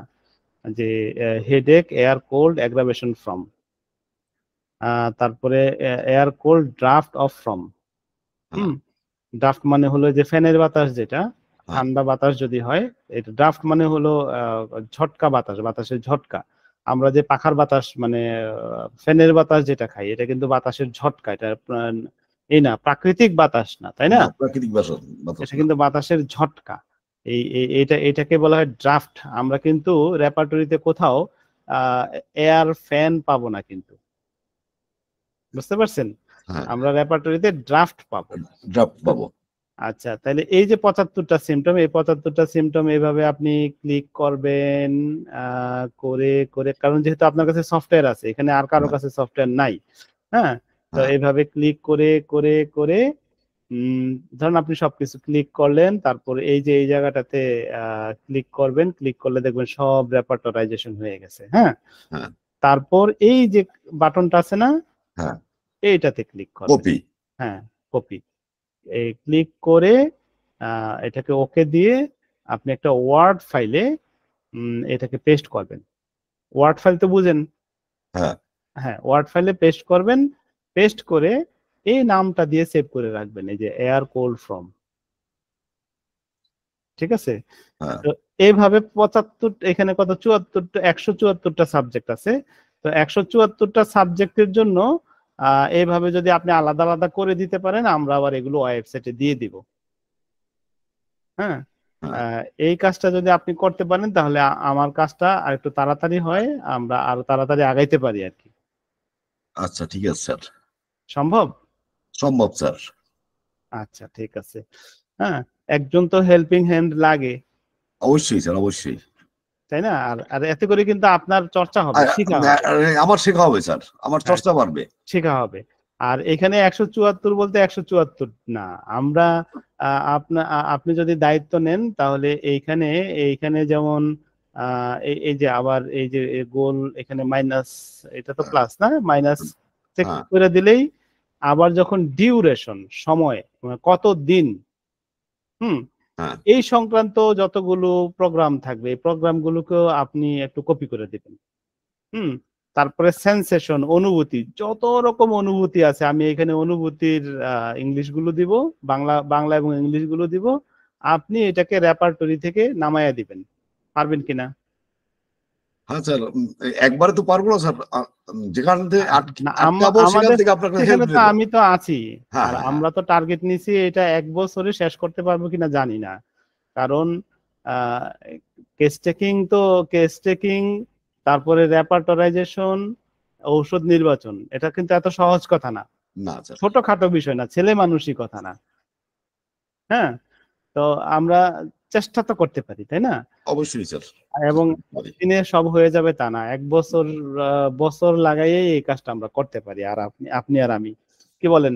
যে headache, air cold, aggravation from, তারপরে air cold draft of from. Draft মানে হলো যে ফ্যানের বাতাস, যেটা ঠান্ডা বাতাস যদি হয়, এটা ড্রাফট মানে হলো ঝটকা বাতাস, বাতাসের ঝটকা। আমরা যে পাখার বাতাস মানে ফ্যানের বাতাস যেটা খাই, এটা কিন্তু বাতাসের ঝটকা, এটা এই না, প্রাকৃতিক বাতাস না, তাই না? প্রাকৃতিক বাতাস এটা কিন্তু বাতাসের ঝটকা। এটাকে বলা হয় ড্রাফট। আমরা কিন্তু রেপার্টরিতে কোথাও এয়ার ফ্যান পাবো না কিন্তু, বুঝতে পারছেন? হ্যাঁ, আমরা রেপার্টরিতে ড্রাফট পাবো। ড্রাফট পাবো। আচ্ছা, তাহলে এই যে 75টা সিমটম, এই 75টা সিমটম এইভাবে আপনি ক্লিক করবেন, করে করে, কারণ যেহেতু আপনার কাছে সফটওয়্যার আছে, এখানে আর কারো হ্যাঁ, কাছে সফটওয়্যার নাই। হ্যাঁ, তো হ্যাঁ, এইভাবে ক্লিক করে করে করে ধরুন আপনি সবকিছু ক্লিক করলেন, তারপর এই যে এই জায়গাটাতে ক্লিক করবেন, ক্লিক করলে দেখবেন সব রেপার্টরাইজেশন হয়ে গেছে। হ্যাঁ, হ্যাঁ, তারপর এই যে বাটনটা আছে না, হ্যাঁ, এইটাতে ক্লিক করবেন। কপি। হ্যাঁ, কপি। এই ক্লিক করে এটাকে ওকে দিয়ে আপনি একটা ওয়ার্ড ফাইলে এটাকে পেস্ট করবেন। ওয়ার্ড ফাইল তো বুঝেন? হ্যাঁ, হ্যাঁ, ওয়ার্ড ফাইলে পেস্ট করবেন, পেস্ট করে এই নামটা দিয়ে সেভ করে রাখবেন, এই যে এয়ার কোল্ড ফ্রম। ঠিক আছে? হ্যাঁ। তো এইভাবে 75, এখানে কত, 74টা, 174টা সাবজেক্ট আছে। তো 174টা সাবজেক্টের জন্য এইভাবে যদি আপনি আলাদা আলাদা করে দিতে পারেন, আমরা আবার এগুলো ওয়েবসাইটে দিয়ে দিব। হ্যাঁ, হ্যাঁ। এই কাজটা যদি আপনি করতে পারেন তাহলে আমার কাজটা আর একটু তাড়াতাড়ি হয়, আমরা আরো তাড়াতাড়ি আগাইতে পারি আর কি। আচ্ছা, ঠিক আছে স্যার। সম্ভব? সম্ভব স্যার। আচ্ছা, ঠিক আছে। হ্যাঁ, একজন তো হেল্পিং হ্যান্ড লাগে, অবশ্যই স্যার, অবশ্যই। তাই না? আর আর এতে করে কিন্তু আপনার চর্চা হবে, শিখা হবে। আমার শেখা হবে স্যার, আমার হ্যাঁ, চর্চা বাড়বে। শেখা হবে। আর এখানে 174 বলতে 174 না, আমরা আপনি যদি দায়িত্ব নেন তাহলে এইখানে এইখানে যেমন এই যে আবার এই যে গোল এখানে মাইনাস, এটা তো প্লাস না, মাইনাস চেক হ্যাঁ, করে দিলেই আবার যখন ডিউরেশন, সময়, মানে কত দিন, হুম, হ্যাঁ। এই সংক্রান্ত যতগুলো প্রোগ্রাম থাকবে এই প্রোগ্রামগুলোকেও আপনি একটু কপি করে দিবেন। হুম, তারপরে সেন্সেশন, অনুভূতি, যত রকম অনুভূতি আছে আমি এখানে অনুভূতির ইংলিশ গুলো দিব, বাংলা বাংলা এবং ইংলিশ গুলো দিব। আপনি এটাকে রেপার্টরি থেকে নামায়া দিবেন, পারবেন কিনা? হ্যাঁ স্যার, একবারে তো পারবো না স্যার। যেখান থেকে না, আটকাবো সেখান আমাদের থেকে আপনাকে সেখানে হেল্প তো নেবো। আমি তো আছি। হ্যাঁ, আর হ্যাঁ, হ্যাঁ। আমরা তো টার্গেট নিছি এটা 1 বছরে শেষ করতে পারবো কিনা জানি না, কারণ কেস টেকিং তো, কেস টেকিং, তারপরে রেপার্টরাইজেশন, ঔষধ নির্বাচন, এটা কিন্তু এত সহজ কথা না, না স্যার। ছোটখাটো বিষয় না, ছেলে মানুষই কথা না। হ্যাঁ, তো আমরা চেষ্টা তো করতে পারি, তাই না? অবশ্যই স্যার। এবং দিনে সব হয়ে যাবে তা না, 1 বছর বছর লাগাই এই কাজটা আমরা করতে পারি। আর আপনি আপনি আর আমি, কি বলেন?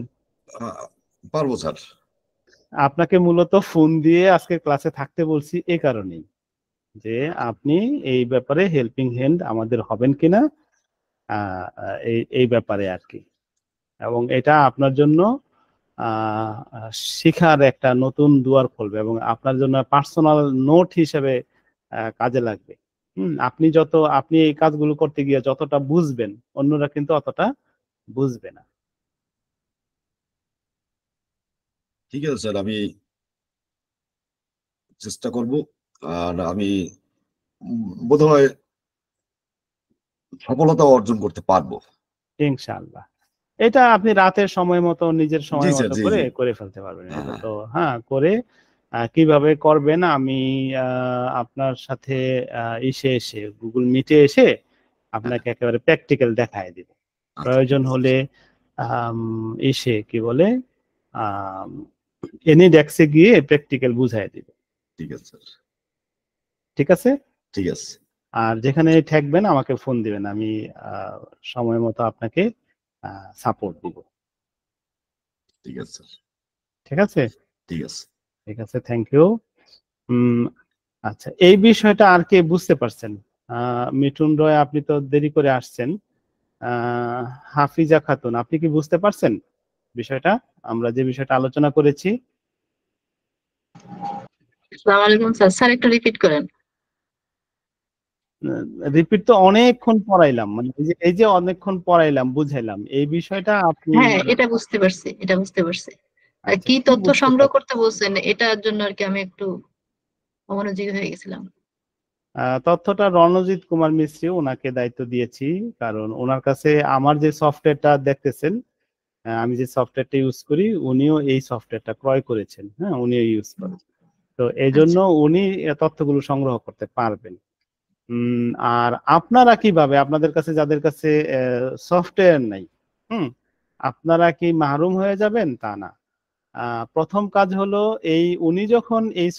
পারবো স্যার। আপনাকে মূলত ফোন দিয়ে আজকে ক্লাসে থাকতে বলছি এই কারণেই, যে আপনি এই ব্যাপারে হেল্পিং হ্যান্ড আমাদের হবেন কিনা, এই এই ব্যাপারে আর কি। এবং এটা আপনার জন্য আহ শিখার একটা নতুন দুয়ার খুলবে এবং আপনার জন্য পার্সোনাল নোট হিসেবে কাজে লাগবে। আপনি এই কাজগুলো করতে গিয়ে যতটা বুঝবেন, অন্যরা কিন্তু অতটা বুঝবে না। ঠিক আছে স্যার, আমি চেষ্টা করব। আর আমি বোধহয় সফলতা অর্জন করতে পারবো। ইনশাআল্লাহ। এটা আপনি রাতের সময় মতো, নিজের জি সময় স্যার, মতো জি, করে জি। করে ফেলতে পারবেন হ্যাঁ, এটা হ্যাঁ। তো। হ্যাঁ, করে কিভাবে করবেন আমি আপনার সাথে ইসে এসে, গুগল মিটে এসে হ্যাঁ। আপনাকে একেবারে প্র্যাকটিক্যাল দেখায় দিব। আচ্ছা, ঠিক প্রয়োজন আছে হলে স্যার। আম, ইসে কি বলে, এনি ডেস্কে গিয়ে প্র্যাকটিক্যাল বুঝাই দিব। ঠিক আছে স্যার। ঠিক আছে? ঠিক আছে। আর যেখানে ঠেকবেন আমাকে ফোন দিবেন, আমি আহ, সময় মতো আপনাকে সাপোর্ট দিব। ঠিক আছে স্যার। ঠিক আছে? ঠিক আছে। ঠিক আছে, থ্যাংক ইউ। আচ্ছা, এই বিষয়টা আর কে বুঝতে পারছেন? মিঠুন রয়, আপনি তো দেরি করে আসছেন। আহ হাফিজা খাতুন, আপনি কি বুঝতে পারছেন বিষয়টা, আমরা যে বিষয়টা আলোচনা করেছি? আসসালামু আলাইকুম স্যার, স্যার একটু রিপিট করেন। রিপিট তো অনেকক্ষণ পড়াইলাম, মানে এই যে অনেকক্ষণ পড়াইলাম, বুঝাইলাম, এই বিষয়টা আপনি? হ্যাঁ, এটা বুঝতে পারছি, এটা বুঝতে পারছি। আর আচ্ছা, কি কি তথ্য বুঝতে সংগ্রহ পারছেন? করতে বলছেন এটার জন্য আর কি আমি একটু অমনোযোগী হয়ে গেছিলাম। তথ্যটা রণজিৎ কুমার মিস্ত্রি, ওনাকে দায়িত্ব দিয়েছি, কারণ ওনার কাছে আমার যে সফটওয়্যারটা দেখতেছেন, আমি যে সফটওয়্যারটা ইউজ করি, উনিও এই সফটওয়্যারটা ক্রয় করেছেন। হ্যাঁ, উনিও ইউজ করেন। তো এই জন্য আচ্ছা, উনি তথ্যগুলো সংগ্রহ করতে পারবেন। আর আপনারা কিভাবে, আপনাদের কাছে যাদের কাছে সফটওয়্যার নাই, আপনারা কি মাহরুম হয়ে যাবেন? তা না। প্রথম কাজ হলো উনি যখন এই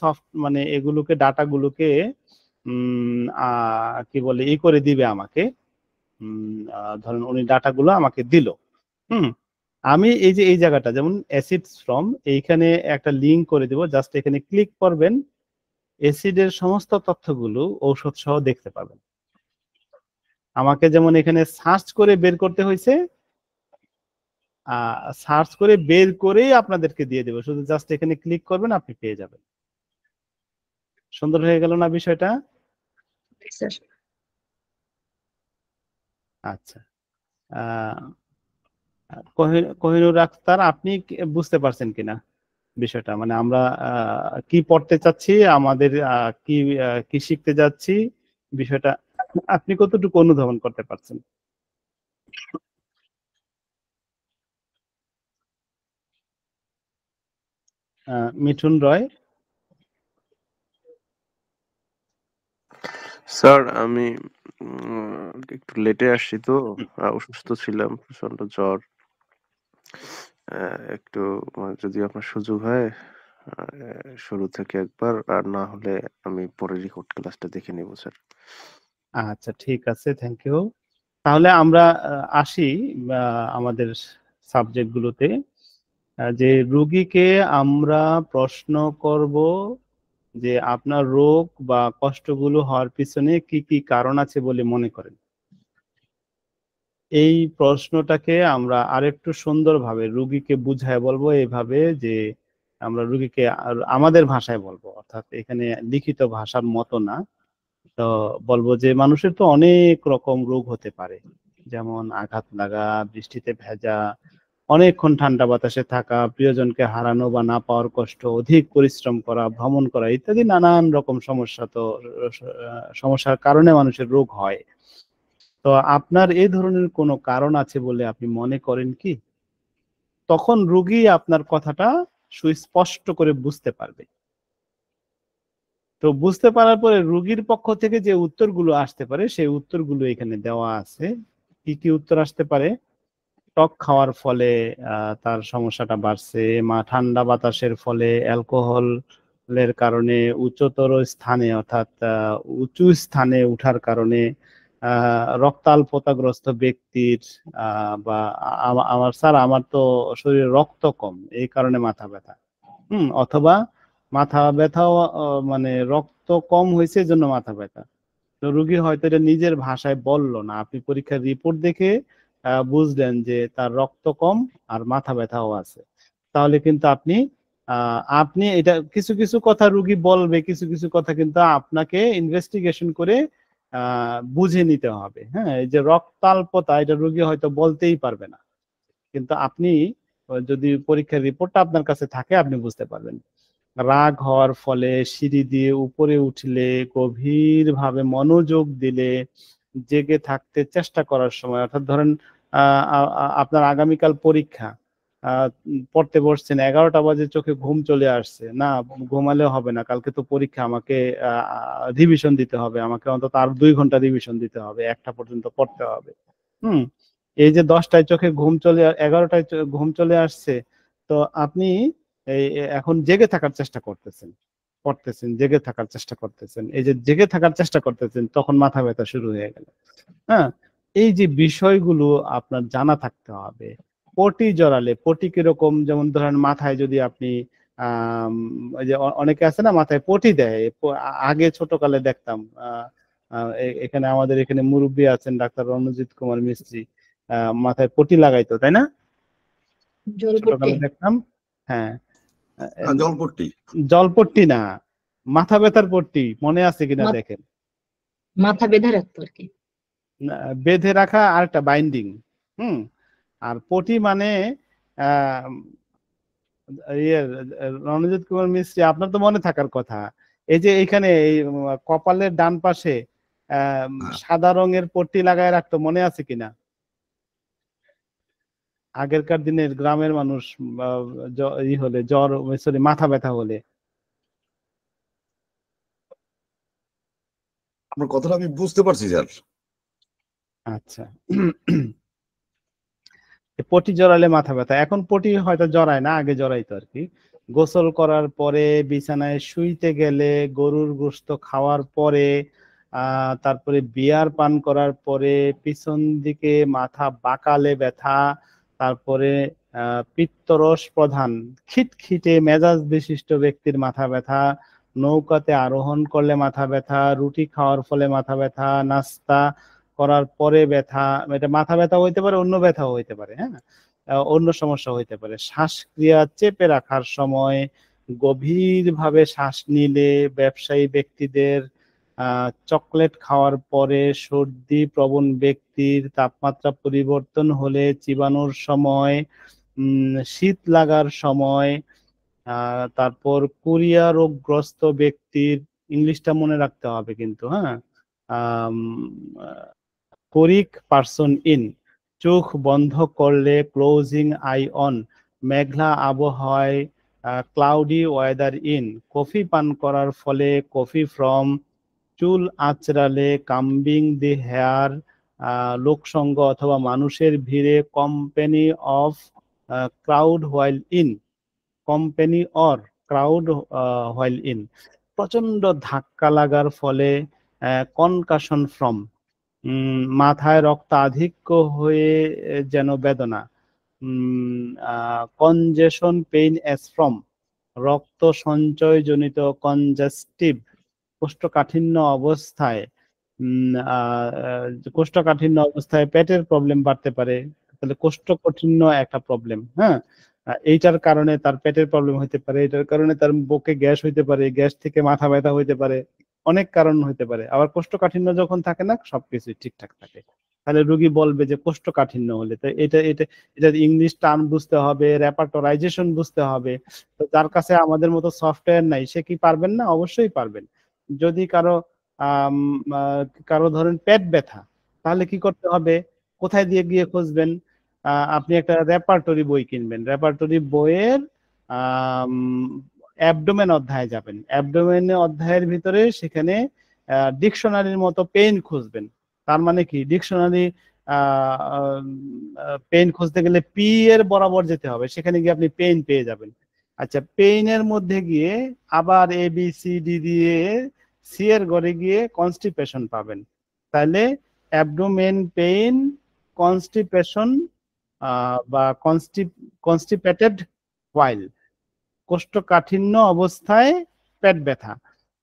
মানে এগুলোকে ডাটাগুলোকে কি বলে করে দিবে আমাকে, ধরেন উনি ডাটাগুলো আমাকে দিল, আমি এই জায়গাটা যেমন অ্যাসিডস ফ্রম, এইখানে একটা লিংক করে দিব, জাস্ট এখানে ক্লিক করবেন, অ্যাসিডের সমস্ত তথ্যগুলো ঔষধ সহ দেখতে পাবেন। আমাকে যেমন এখানে সার্চ করে বের করতে হয়েছে, সার্চ করে বের করেই আপনাদেরকে দিয়ে দেবো, শুধু জাস্ট এখানে ক্লিক করবেন, আপনি পেয়ে যাবেন। সুন্দর হয়ে গেল না বিষয়টা? স্যার আচ্ছা, কোহিনুর আক্তার, আপনি বুঝতে পারছেন কিনা বিষয়টা? মানে আমরা কি পড়তে চাচ্ছি, আমাদের কি কি শিখতে যাচ্ছি, বিষয়টা আপনি কতটুকু অনুধাবন করতে পারছেন? মিঠুন রয়। স্যার আমি একটু লেটে আসছি তো, অসুস্থ ছিলাম, প্রচন্ড জ্বর। একটু যদি আপনার সুযোগ হয় শুরু থেকে একবার, আর না হলে আমি পরে রেকর্ড ক্লাসটা দেখে নেব স্যার। আচ্ছা ঠিক আছে, থ্যাংক ইউ। তাহলে আমরা আসি আমাদের সাবজেক্টগুলোতে। যে রোগীকে আমরা প্রশ্ন করব যে আপনার রোগ বা কষ্টগুলো হওয়ার পিছনে কি কি কারণ আছে বলে মনে করেন। এই প্রশ্নটাকে আমরা আরেকটু সুন্দরভাবে রোগীকে বুঝায় বলবো, এইভাবে যে আমরা রোগীকে আমাদের ভাষায় বলবো, অর্থাৎ এখানে লিখিত ভাষার মতো না। তো বলবো যে মানুষের তো অনেক রকম রোগ হতে পারে, যেমন আঘাত লাগা, বৃষ্টিতে ভেজা, অনেকক্ষণ ঠান্ডা বাতাসে থাকা, প্রিয়জনকে হারানো বা না পাওয়ার কষ্ট, অধিক পরিশ্রম করা, ভ্রমণ করা ইত্যাদি নানান রকম সমস্যা। তো সমস্যার কারণে মানুষের রোগ হয়। তো আপনার এই ধরনের কোনো কারণ আছে বলে আপনি মনে করেন কি? তখন রোগী আপনার কথাটা সুস্পষ্ট করে বুঝতে পারবে। তো বুঝতে পারার পরে রোগীর পক্ষ থেকে যে উত্তরগুলো আসতে পারে সেই উত্তরগুলো এখানে দেওয়া আছে। কি কি উত্তর আসতে পারে? টক খাওয়ার ফলে তার সমস্যাটা বাড়ছে, ঠান্ডা বাতাসের ফলে, অ্যালকোহলের কারণে, উচ্চতর স্থানে অর্থাৎ উঁচু স্থানে উঠার কারণে, রক্তাল্পতাগ্রস্ত ব্যক্তির, বা আমার স্যার আমার তো শরীরে রক্ত কম এই কারণে মাথা ব্যথা, অথবা মাথা ব্যথাও মানে রক্ত কম হয়েছে জন্য মাথা ব্যথা। তো রোগী হয়তো এটা নিজের ভাষায় বললো না, আপনি পরীক্ষার রিপোর্ট দেখে বুঝলেন যে তার রক্ত কম আর মাথা ব্যথাও আছে। তাহলে কিন্তু আপনি এটা কিছু কিছু কথা রোগী বলবে, কিছু কিছু কথা কিন্তু আপনাকে ইনভেস্টিগেশন করে বুঝে নিতে হবে। হ্যাঁ, এই যে রক্তাল্পতা, এটা রোগী হয়তো বলতেই পারবে না, কিন্তু আপনি যদি পরীক্ষার রিপোর্টটা আপনার কাছে থাকে আপনি বুঝতে পারবেন। রাগ হওয়ার ফলে, সিঁড়ি দিয়ে উপরে উঠলে, গভীর ভাবে মনোযোগ দিলে, জেগে থাকতে চেষ্টা করার সময়, অর্থাৎ ধরেন আপনার আগামীকাল পরীক্ষা, পড়তে বসছেন, 11টা বাজে চোখে ঘুম চলে আসছে, না ঘুমালে হবে না, কালকে তো পরীক্ষা, আমাকে রিভিশন দিতে হবে, আমাকে অন্তত আর 2 ঘন্টা রিভিশন দিতে হবে, 1টা পর্যন্ত পড়তে হবে। এই যে 10টায় চোখে ঘুম চলে, 11টায় ঘুম চলে আসছে, তো আপনি এখন জেগে থাকার চেষ্টা করতেছেন, পড়তেছেন, জেগে থাকার চেষ্টা করতেছেন, এই যে জেগে থাকার চেষ্টা করতেছেন তখন মাথা ব্যথা শুরু হয়ে গেল। হ্যাঁ, এই যে বিষয়গুলো আপনার জানা থাকতে হবে। পটি জড়ালে, পটি কিরকম, যেমন ধরেন মাথায় যদি আপনি ওই যে অনেকে আছে না মাথায় পটি দেয়, আগে ছোটকালে দেখতাম, এখানে আমাদের এখানে মুরব্বী আছেন ডাক্তার রণজিৎ কুমার মিস্ত্রি, মাথায় পটি লাগাইতো, তাই না? জলপট্টি ছোটকালে দেখতাম। হ্যাঁ, জলপট্টি। জলপট্টি না, মাথা ব্যথার পট্টি, মনে আছে কিনা দেখেন। মাথা বেঁধে রাখতো আর কি, বেঁধে রাখা আর একটা বাইন্ডিং। আর পটি মানে রণজিৎ কুমার মিস্ত্রি, আপনার তো মনে থাকার কথা, এই যে এইখানে এই কপালের ডান পাশে সাদা রঙের পট্টি লাগায় রাখতো, মনে আছে কিনা? আগেরকার দিনের গ্রামের মানুষ হলে জ্বর, সরি মাথা ব্যথা হলে আপনার কথাটা আমি বুঝতে পারছি স্যার। আচ্ছা, পটি জড়ালে মাথা ব্যথা, এখন পটি হয়তো জড়ায় না, আগে জড়াইতো আর কি। গোসল করার পরে, বিছানায় শুইতে গেলে, গরুর গোশত খাওয়ার পরে, তারপরে বিয়ার পান করার পরে, পিছন দিকে মাথা বাঁকালে ব্যথা, তারপরে পিত্তরস প্রধান খিটখিটে মেজাজ বিশিষ্ট ব্যক্তির মাথা ব্যথা, নৌকাতে আরোহণ করলে মাথা ব্যথা, রুটি খাওয়ার ফলে মাথা ব্যথা, নাস্তা করার পরে ব্যথা, এটা মাথা ব্যথা হইতে পারে, অন্য ব্যথাও হইতে পারে, হ্যাঁ, অন্য সমস্যা হইতে পারে। শ্বাসক্রিয়া চেপে রাখার সময়, গভীরভাবে শ্বাস নিলে, ব্যবসায়ী ব্যক্তিদের, চকলেট খাওয়ার পরে, সর্দি প্রবণ ব্যক্তির, তাপমাত্রা পরিবর্তন হলে, চিবানোর সময়, শীত লাগার সময়, তারপর কোরিয়া রোগগ্রস্ত ব্যক্তির, ইংলিশটা মনে রাখতে হবে কিন্তু, হ্যাঁ, কোরিক পারসন ইন, চোখ বন্ধ করলে, ক্লোজিং আই অন, মেঘলা আবহাওয়ায়, ক্লাউডি ওয়েদার ইন, কফি পান করার ফলে, কফি ফ্রম, চুল আঁচড়ালে, কাম্বিং দি হেয়ার, লোকসঙ্গ অথবা মানুষের ভিড়ে, company of crowd while in, company or crowd while in, প্রচন্ড ধাক্কা লাগার ফলে, কনকাশন ফ্রম, মাথায় রক্তাধিক্য হয়ে যেন বেদনা, কনজেশন পেইন অ্যাজ ফ্রম, রক্ত সঞ্চয় জনিত কনজাস্টিভ, কোষ্ঠকাঠিন্য অবস্থায়, কোষ্ঠকাঠিন্য অবস্থায় পেটের প্রবলেম বাড়তে পারে, তাহলে কোষ্ঠকাঠিন্য একটা প্রবলেম, হ্যাঁ, এইটার কারণে তার পেটের প্রবলেম হইতে পারে, এটার কারণে তার বুকে গ্যাস হইতে পারে, গ্যাস থেকে মাথা ব্যথা হইতে পারে, অনেক কারণ হইতে পারে। আবার কোষ্ঠকাঠিন্য যখন থাকে না, সবকিছু ঠিকঠাক থাকে, তাহলে রোগী বলবে যে কোষ্ঠকাঠিন্য হলে, তো এটার ইংলিশ টার্ম বুঝতে হবে, রেপার্টরাইজেশন বুঝতে হবে। তো যার কাছে আমাদের মতো সফটওয়্যার নাই, সে কি পারবেন না? অবশ্যই পারবেন। যদি কারো ধরেন পেট ব্যথা, তাহলে কি করতে হবে? কোথায় দিয়ে গিয়ে খুঁজবেন? আপনি একটা রেপার্টরি বই কিনবেন, রেপার্টরি বইয়ের অ্যাবডোমেন অধ্যায়ে যাবেন, অ্যাবডোমেন অধ্যায়ের ভিতরে সেখানে ডিকশনারির মতো পেইন খুঁজবেন। তার মানে কি, ডিকশনারি পেইন খুঁজতে গেলে পি এর বরাবর যেতে হবে, সেখানে গিয়ে আপনি পেইন পেয়ে যাবেন। আচ্ছা, পেইনের মধ্যে গিয়ে আবার এ বি সি ডি দিয়ে সি এর ঘরে গিয়ে কনস্টিপেশন পাবেন। তাহলে অ্যাবডোমেন পেইন, কনস্টিপেশন বা কনস্টিপেটেড হোয়াইল, কোষ্ঠকাঠিন্য অবস্থায় পেট ব্যথা,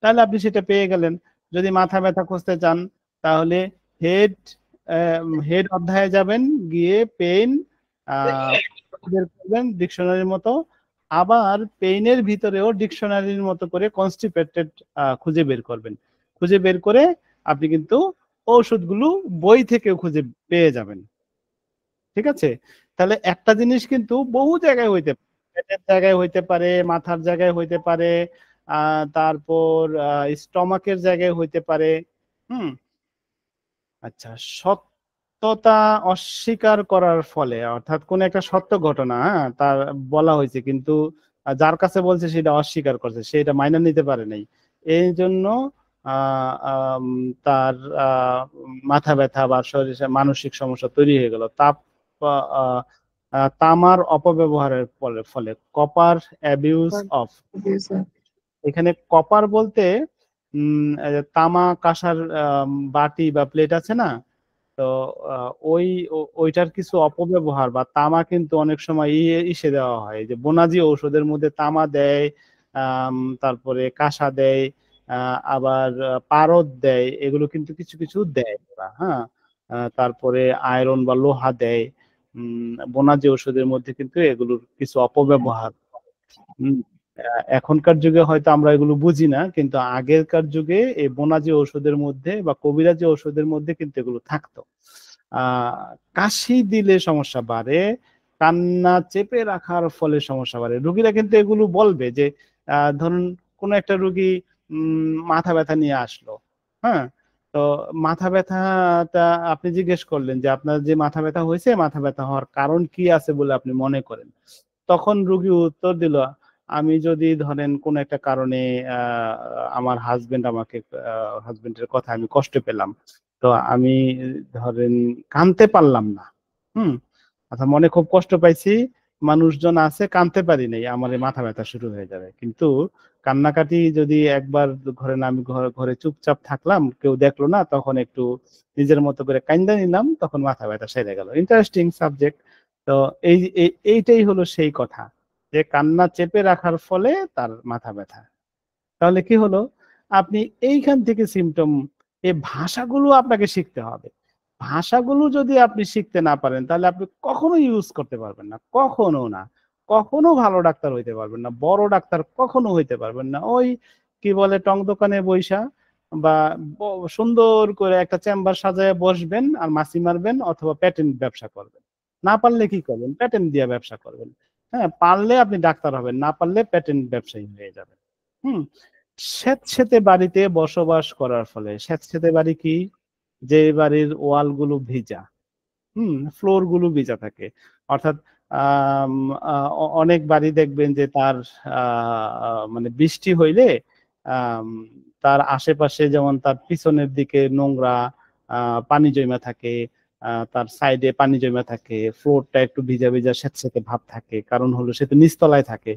তাহলে আপনি সেটা পেয়ে গেলেন। যদি মাথা ব্যথা খুঁজতে চান, তাহলে হেড অধ্যায়ে যাবেন, গিয়ে পেইন বের করবেন ডিকশনারির মতো, আবার পেইনের ভিতরেও ডিকশনারির মতো করে কনস্টিপেটেড খুঁজে বের করবেন। খুঁজে বের করে আপনি কিন্তু ঔষধগুলো বই থেকে খুঁজে পেয়ে যাবেন। ঠিক আছে? তাহলে একটা জিনিস কিন্তু বহু জায়গায় হইতে পারে, পেটের জায়গায় হইতে পারে, মাথার জায়গায় হইতে পারে, তারপর স্টমাকের জায়গায় হইতে পারে। আচ্ছা, সত্যতা অস্বীকার করার ফলে, অর্থাৎ কোন একটা সত্য ঘটনা, হ্যাঁ, তার বলা হয়েছে, কিন্তু যার কাছে বলছে সেটা অস্বীকার করছে, সে এটা মাইনা নিতে পারে নাই, এই জন্য তার মাথা ব্যথা বা শরীরে মানসিক সমস্যা তৈরি হয়ে গেল। তামার অপব্যবহারের ফলে, কপার অ্যাবিউজ অফ, এখানে কপার বলতে তামা কাঁসার বাটি বা প্লেট আছে না, তো ওইটার কিছু অপব্যবহার, বা তামা কিন্তু অনেক সময় ইসে দেওয়া হয়, যে বোনাজি ঔষধের মধ্যে তামা দেয়, তারপরে কাঁসা দেয়, আবার পারদ দেয়, এগুলো কিন্তু কিছু কিছু দেয় ওরা, হ্যাঁ, তারপরে আয়রন বা লোহা দেয়। বোনাজি ঔষধের মধ্যে কিন্তু এগুলোর কিছু অপব্যবহার। এখনকার যুগে হয়তো আমরা এগুলো বুঝি না, কিন্তু আগেরকার যুগে এই বোনাজি ঔষধের মধ্যে বা কবিরাজি ঔষধের মধ্যে কিন্তু এগুলো থাকতো। কাশি দিলে সমস্যা বাড়ে, কান্না চেপে রাখার ফলে সমস্যা বাড়ে। রোগীরা কিন্তু এগুলো বলবে যে, ধরুন কোন একটা রোগী মাথা ব্যথা নিয়ে আসলো, হ্যাঁ, তো মাথা ব্যথাটা আপনি জিজ্ঞেস করলেন যে আপনার যে মাথা ব্যথা হয়েছে, মাথা ব্যথা হওয়ার কারণ কি আছে বলে আপনি মনে করেন, তখন রোগী উত্তর দিল, আমি যদি ধরেন কোন একটা কারণে আমার হাজবেন্ডের কথা আমি কষ্ট পেলাম, তো আমি ধরেন কাঁদতে পারলাম না, আচ্ছা মনে খুব কষ্ট পাইছি, মানুষজন আছে কাঁদতে পারি নাই, আমার এই মাথা ব্যথা শুরু হয়ে যাবে। কিন্তু কান্নাকাটি যদি একবার ধরেন আমি ঘরে চুপচাপ থাকলাম, কেউ দেখলো না, তখন একটু নিজের মতো করে কাইন্দা নিলাম, তখন মাথা ব্যথা সেরে গেল। Interesting subject. তো এইটাই হলো সেই কথা, যে কান্না চেপে রাখার ফলে তার মাথা ব্যথা। তাহলে কি হলো, আপনি এইখান থেকে সিমটম, এই ভাষাগুলো আপনাকে শিখতে হবে। ভাষাগুলো যদি আপনি শিখতে না পারেন, তাহলে আপনি কখনো ইউজ করতে পারবেন না, কখনো না, কখনো ভালো ডাক্তার হইতে পারবেন না, বড় ডাক্তার কখনো হইতে পারবেন না। ওই কি বলে, টং দোকানে বইসা বা সুন্দর করে একটা চেম্বার সাজায় বসবেন আর মাসি মারবেন, অথবা প্যাটেন্ট ব্যবসা করবেন। না পারলে কি করবেন, প্যাটেন্ট দিয়ে ব্যবসা করবেন। হ্যাঁ, পারলে আপনি ডাক্তার হবেন, না পারলে প্যাটেন্ট ব্যবসায়ী হয়ে যাবেন। স্যাঁতসেঁতে বাড়িতে বসবাস করার ফলে, স্যাঁতসেঁতে বাড়ি কি, যে বাড়ির ওয়াল গুলো ভিজা, ফ্লোর গুলো ভিজা থাকে, অর্থাৎ অনেক বাড়ি দেখবেন যে তার মানে বৃষ্টি হইলে তার আশেপাশে, যেমন তার পিছনের দিকে নোংরা পানি জমা থাকে, তার সাইডে পানি জমা থাকে, ফ্লোরটা একটু ভিজা ভিজা স্যাঁতসেঁতে ভাব থাকে, কারণ হলো সে তো নিচতলায় থাকে।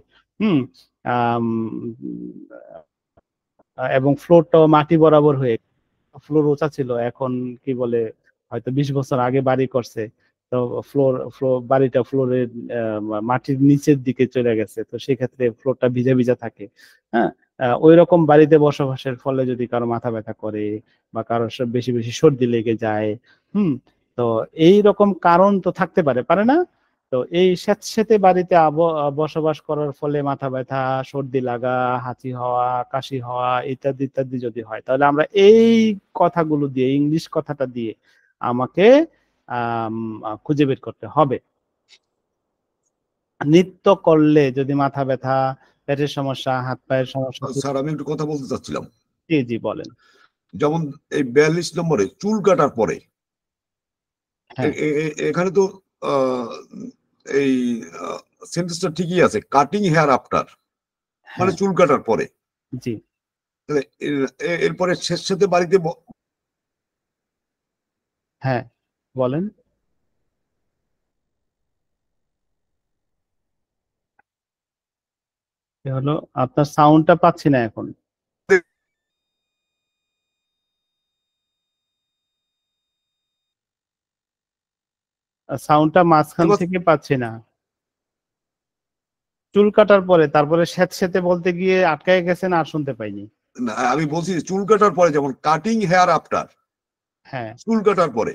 এবং ফ্লোরটাও মাটি বরাবর হয়ে, ফ্লোর উঁচা ছিল, এখন কি বলে হয়তো 20 বছর আগে বাড়ি করছে, তো বাড়িটা ফ্লোরের মাটির নিচের দিকে চলে গেছে, তো সেক্ষেত্রে ফ্লোরটা ভিজা ভিজা থাকে। হ্যাঁ, ওই রকম বাড়িতে বসবাসের ফলে যদি কারো মাথা ব্যথা করে বা কারো বেশি বেশি সর্দি লেগে যায়, তো এই রকম কারণ তো থাকতে পারে না? তো এই স্যাঁতসেঁতে বাড়িতে বসবাস করার ফলে মাথা ব্যথা, সর্দি লাগা, হাঁচি হওয়া, কাশি হওয়া ইত্যাদি ইত্যাদি যদি হয়, তাহলে আমরা এই কথাগুলো দিয়ে, ইংলিশ কথাটা দিয়ে আমাকে খুঁজে বের করতে হবে। নৃত্য করলে যদি মাথা ব্যথা, পেটের সমস্যা, হাত পায়ের সমস্যা। স্যার আমি একটু কথা বলতে চাচ্ছিলাম। জি জি বলেন। যেমন এই 42 নম্বরে চুল কাটার পরে, এখানে তো এই সেন্টেন্সটা ঠিকই আছে, কাটিং হেয়ার আফটার, মানে চুল কাটার পরে। জি, এরপরে স্যাঁতসেঁতে বাড়িতে, হ্যাঁ বলেন। হলো আপনার সাউন্ডটা পাচ্ছি না এখন, সাউন্ডটা মাঝখান থেকে পাচ্ছি না। চুল কাটার পরে, তারপরে স্যাঁতসেঁতে বলতে গিয়ে আটকায় গেছেন, আর শুনতে পাইনি। আমি বলছি চুল কাটার পরে, যেমন কাটিং হেয়ার আফটার, হ্যাঁ চুল কাটার পরে,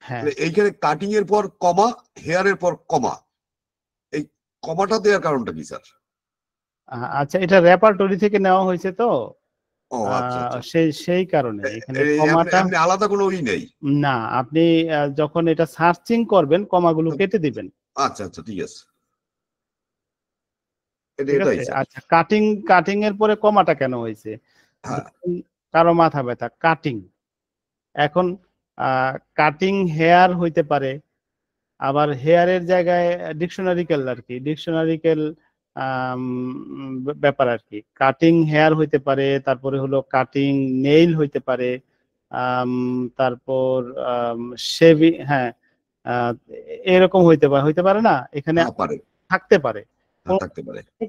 হ্যাঁ, এইখানে কাটিং এর পর কমা, হেয়ার এর পর কমা, এই কমাটা দেওয়ার কারণটা কি স্যার? আচ্ছা, এটা রেপার্টরি থেকে নেওয়া হয়েছে তো, ও আচ্ছা আচ্ছা, সেই কারণে এখানে কমাটা আলাদা কোনো ই নেই না। আপনি যখন এটা সার্চিং করবেন, কমাগুলো কেটে দিবেন। আচ্ছা আচ্ছা, ঠিক আছে, ঠিক আছে। আচ্ছা, কাটিং এর পরে কমাটা কেন হয়েছে? কারো মাথা ব্যথা, কাটিং, এখন কাটিং হেয়ার হইতে পারে, আবার হেয়ারের জায়গায় ডিকশনারিক্যাল আর কি, ডিকশনারিক্যাল ব্যাপার আর কি। কাটিং হেয়ার হইতে পারে, তারপরে হলো কাটিং নেইল হইতে পারে, তারপর শেভিং, হ্যাঁ এরকম হইতে পারে না, এখানে থাকতে পারে,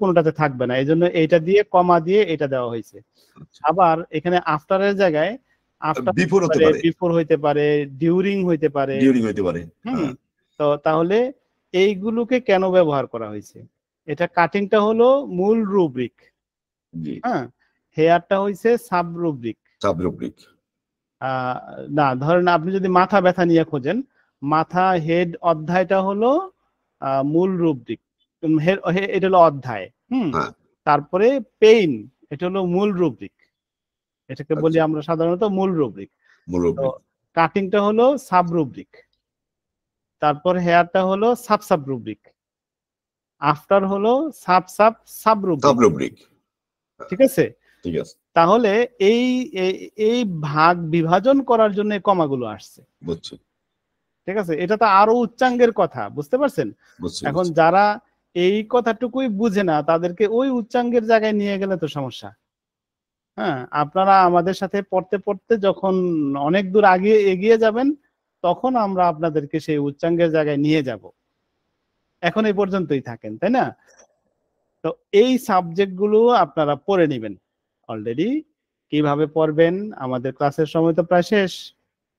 কোনটাতে থাকবে না, এই জন্য এইটা দিয়ে কমা দিয়ে এটা দেওয়া হয়েছে। আবার এখানে আফটারের জায়গায় বিফোর হইতে পারে, ডিউরিং হইতে পারে। তো তাহলে এইগুলোকে কেন ব্যবহার করা হয়েছে? এটা কাটিংটা হলো মূল রুব্রিক, হ্যাঁ, হেয়ারটা হইছে সাব রুব্রিক। না, ধরেন আপনি যদি মাথা ব্যথা নিয়ে খোঁজেন, মাথা হেড অধ্যায়টা হলো মূল রুব্রিক, এটা হলো অধ্যায়। তারপরে পেইন, এটা হলো মূল রুব্রিক, এটাকে বলি আমরা সাধারণত মূল রুব্রিক। কাটিংটা হলো সাব রুব্রিক, তারপর হেয়ারটা হলো সাব রুব্রিক, আফটার হলো সাব রুব্রিক। ঠিক আছে, তাহলে এই ভাগ বিভাজন করার জন্য কমাগুলো আসছে। ঠিক আছে, এটা তো আরো উচ্চাঙ্গের কথা, বুঝতে পারছেন? এখন যারা এই কথাটুকুই বুঝে না, তাদেরকে ওই উচ্চাঙ্গের জায়গায় নিয়ে গেলে তো সমস্যা। হ্যাঁ, আপনারা আমাদের সাথে পড়তে পড়তে যখন অনেক দূর আগে এগিয়ে যাবেন, তখন আমরা আপনাদেরকে সেই উচ্চাঙ্গের জায়গায় নিয়ে যাব। এখন এই পর্যন্তই থাকেন, তাই না? তো এই সাবজেক্টগুলো আপনারা পড়ে নেবেন অলরেডি। কিভাবে পড়বেন, আমাদের ক্লাসের সময় তো প্রায় শেষ।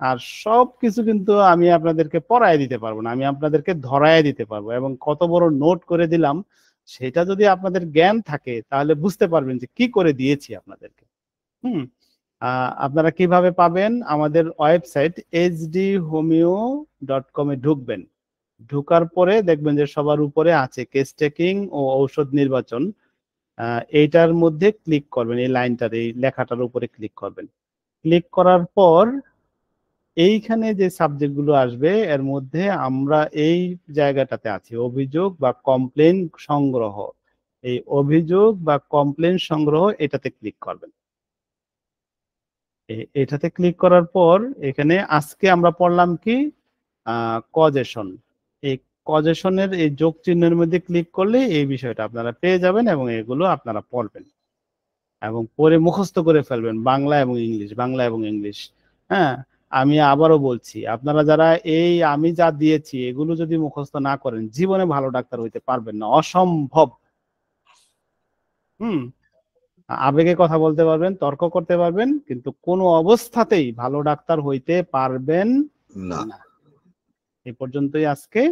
আর সব কিছু কিন্তু আমি আপনাদেরকে পড়ায় দিতে পারবো না, আমি আপনাদেরকে ধরায় দিতে পারবো। এবং কত বড় নোট করে দিলাম সেটা যদি আপনাদের জ্ঞান থাকে তাহলে বুঝতে পারবেন যে কি করে দিয়েছি আপনাদেরকে। আপনারা কিভাবে পাবেন? আমাদের ওয়েবসাইট hdhomeo.com এ ঢুকবেন। ঢোকার পরে দেখবেন যে সবার উপরে আছে কেস টেকিং ও ঔষধ নির্বাচন। এইটার মধ্যে ক্লিক করবেন, এই লাইনটার, এই লেখাটার উপরে ক্লিক করবেন। ক্লিক করার পর এইখানে যে সাবজেক্টগুলো আসবে এর মধ্যে আমরা এই জায়গাটাতে আছি, অভিযোগ বা কমপ্লেন সংগ্রহ। এই অভিযোগ বা কমপ্লেন সংগ্রহ এটাতে ক্লিক করবেন। এটাতে ক্লিক করার পর এখানে আজকে আমরা পড়লাম কি, কজেশন। এই কজেশনের এই যোগ চিহ্নের মধ্যে ক্লিক করলে এই বিষয়টা আপনারা পেয়ে যাবেন এবং এগুলো আপনারা পড়বেন এবং পড়ে মুখস্থ করে ফেলবেন, বাংলা এবং ইংলিশ, বাংলা এবং ইংলিশ। হ্যাঁ, আমি আবারও বলছি, আপনারা যারা এই আমি যা দিয়েছি এগুলো যদি মুখস্থ না করেন জীবনে ভালো ডাক্তার হইতে পারবেন না, অসম্ভব। আবেগে কথা বলতে পারবেন, তর্ক করতে পারবেন, কিন্তু কোনো অবস্থাতেই ভালো ডাক্তার হইতে পারবেন না। না। এই পর্যন্তই আজকে।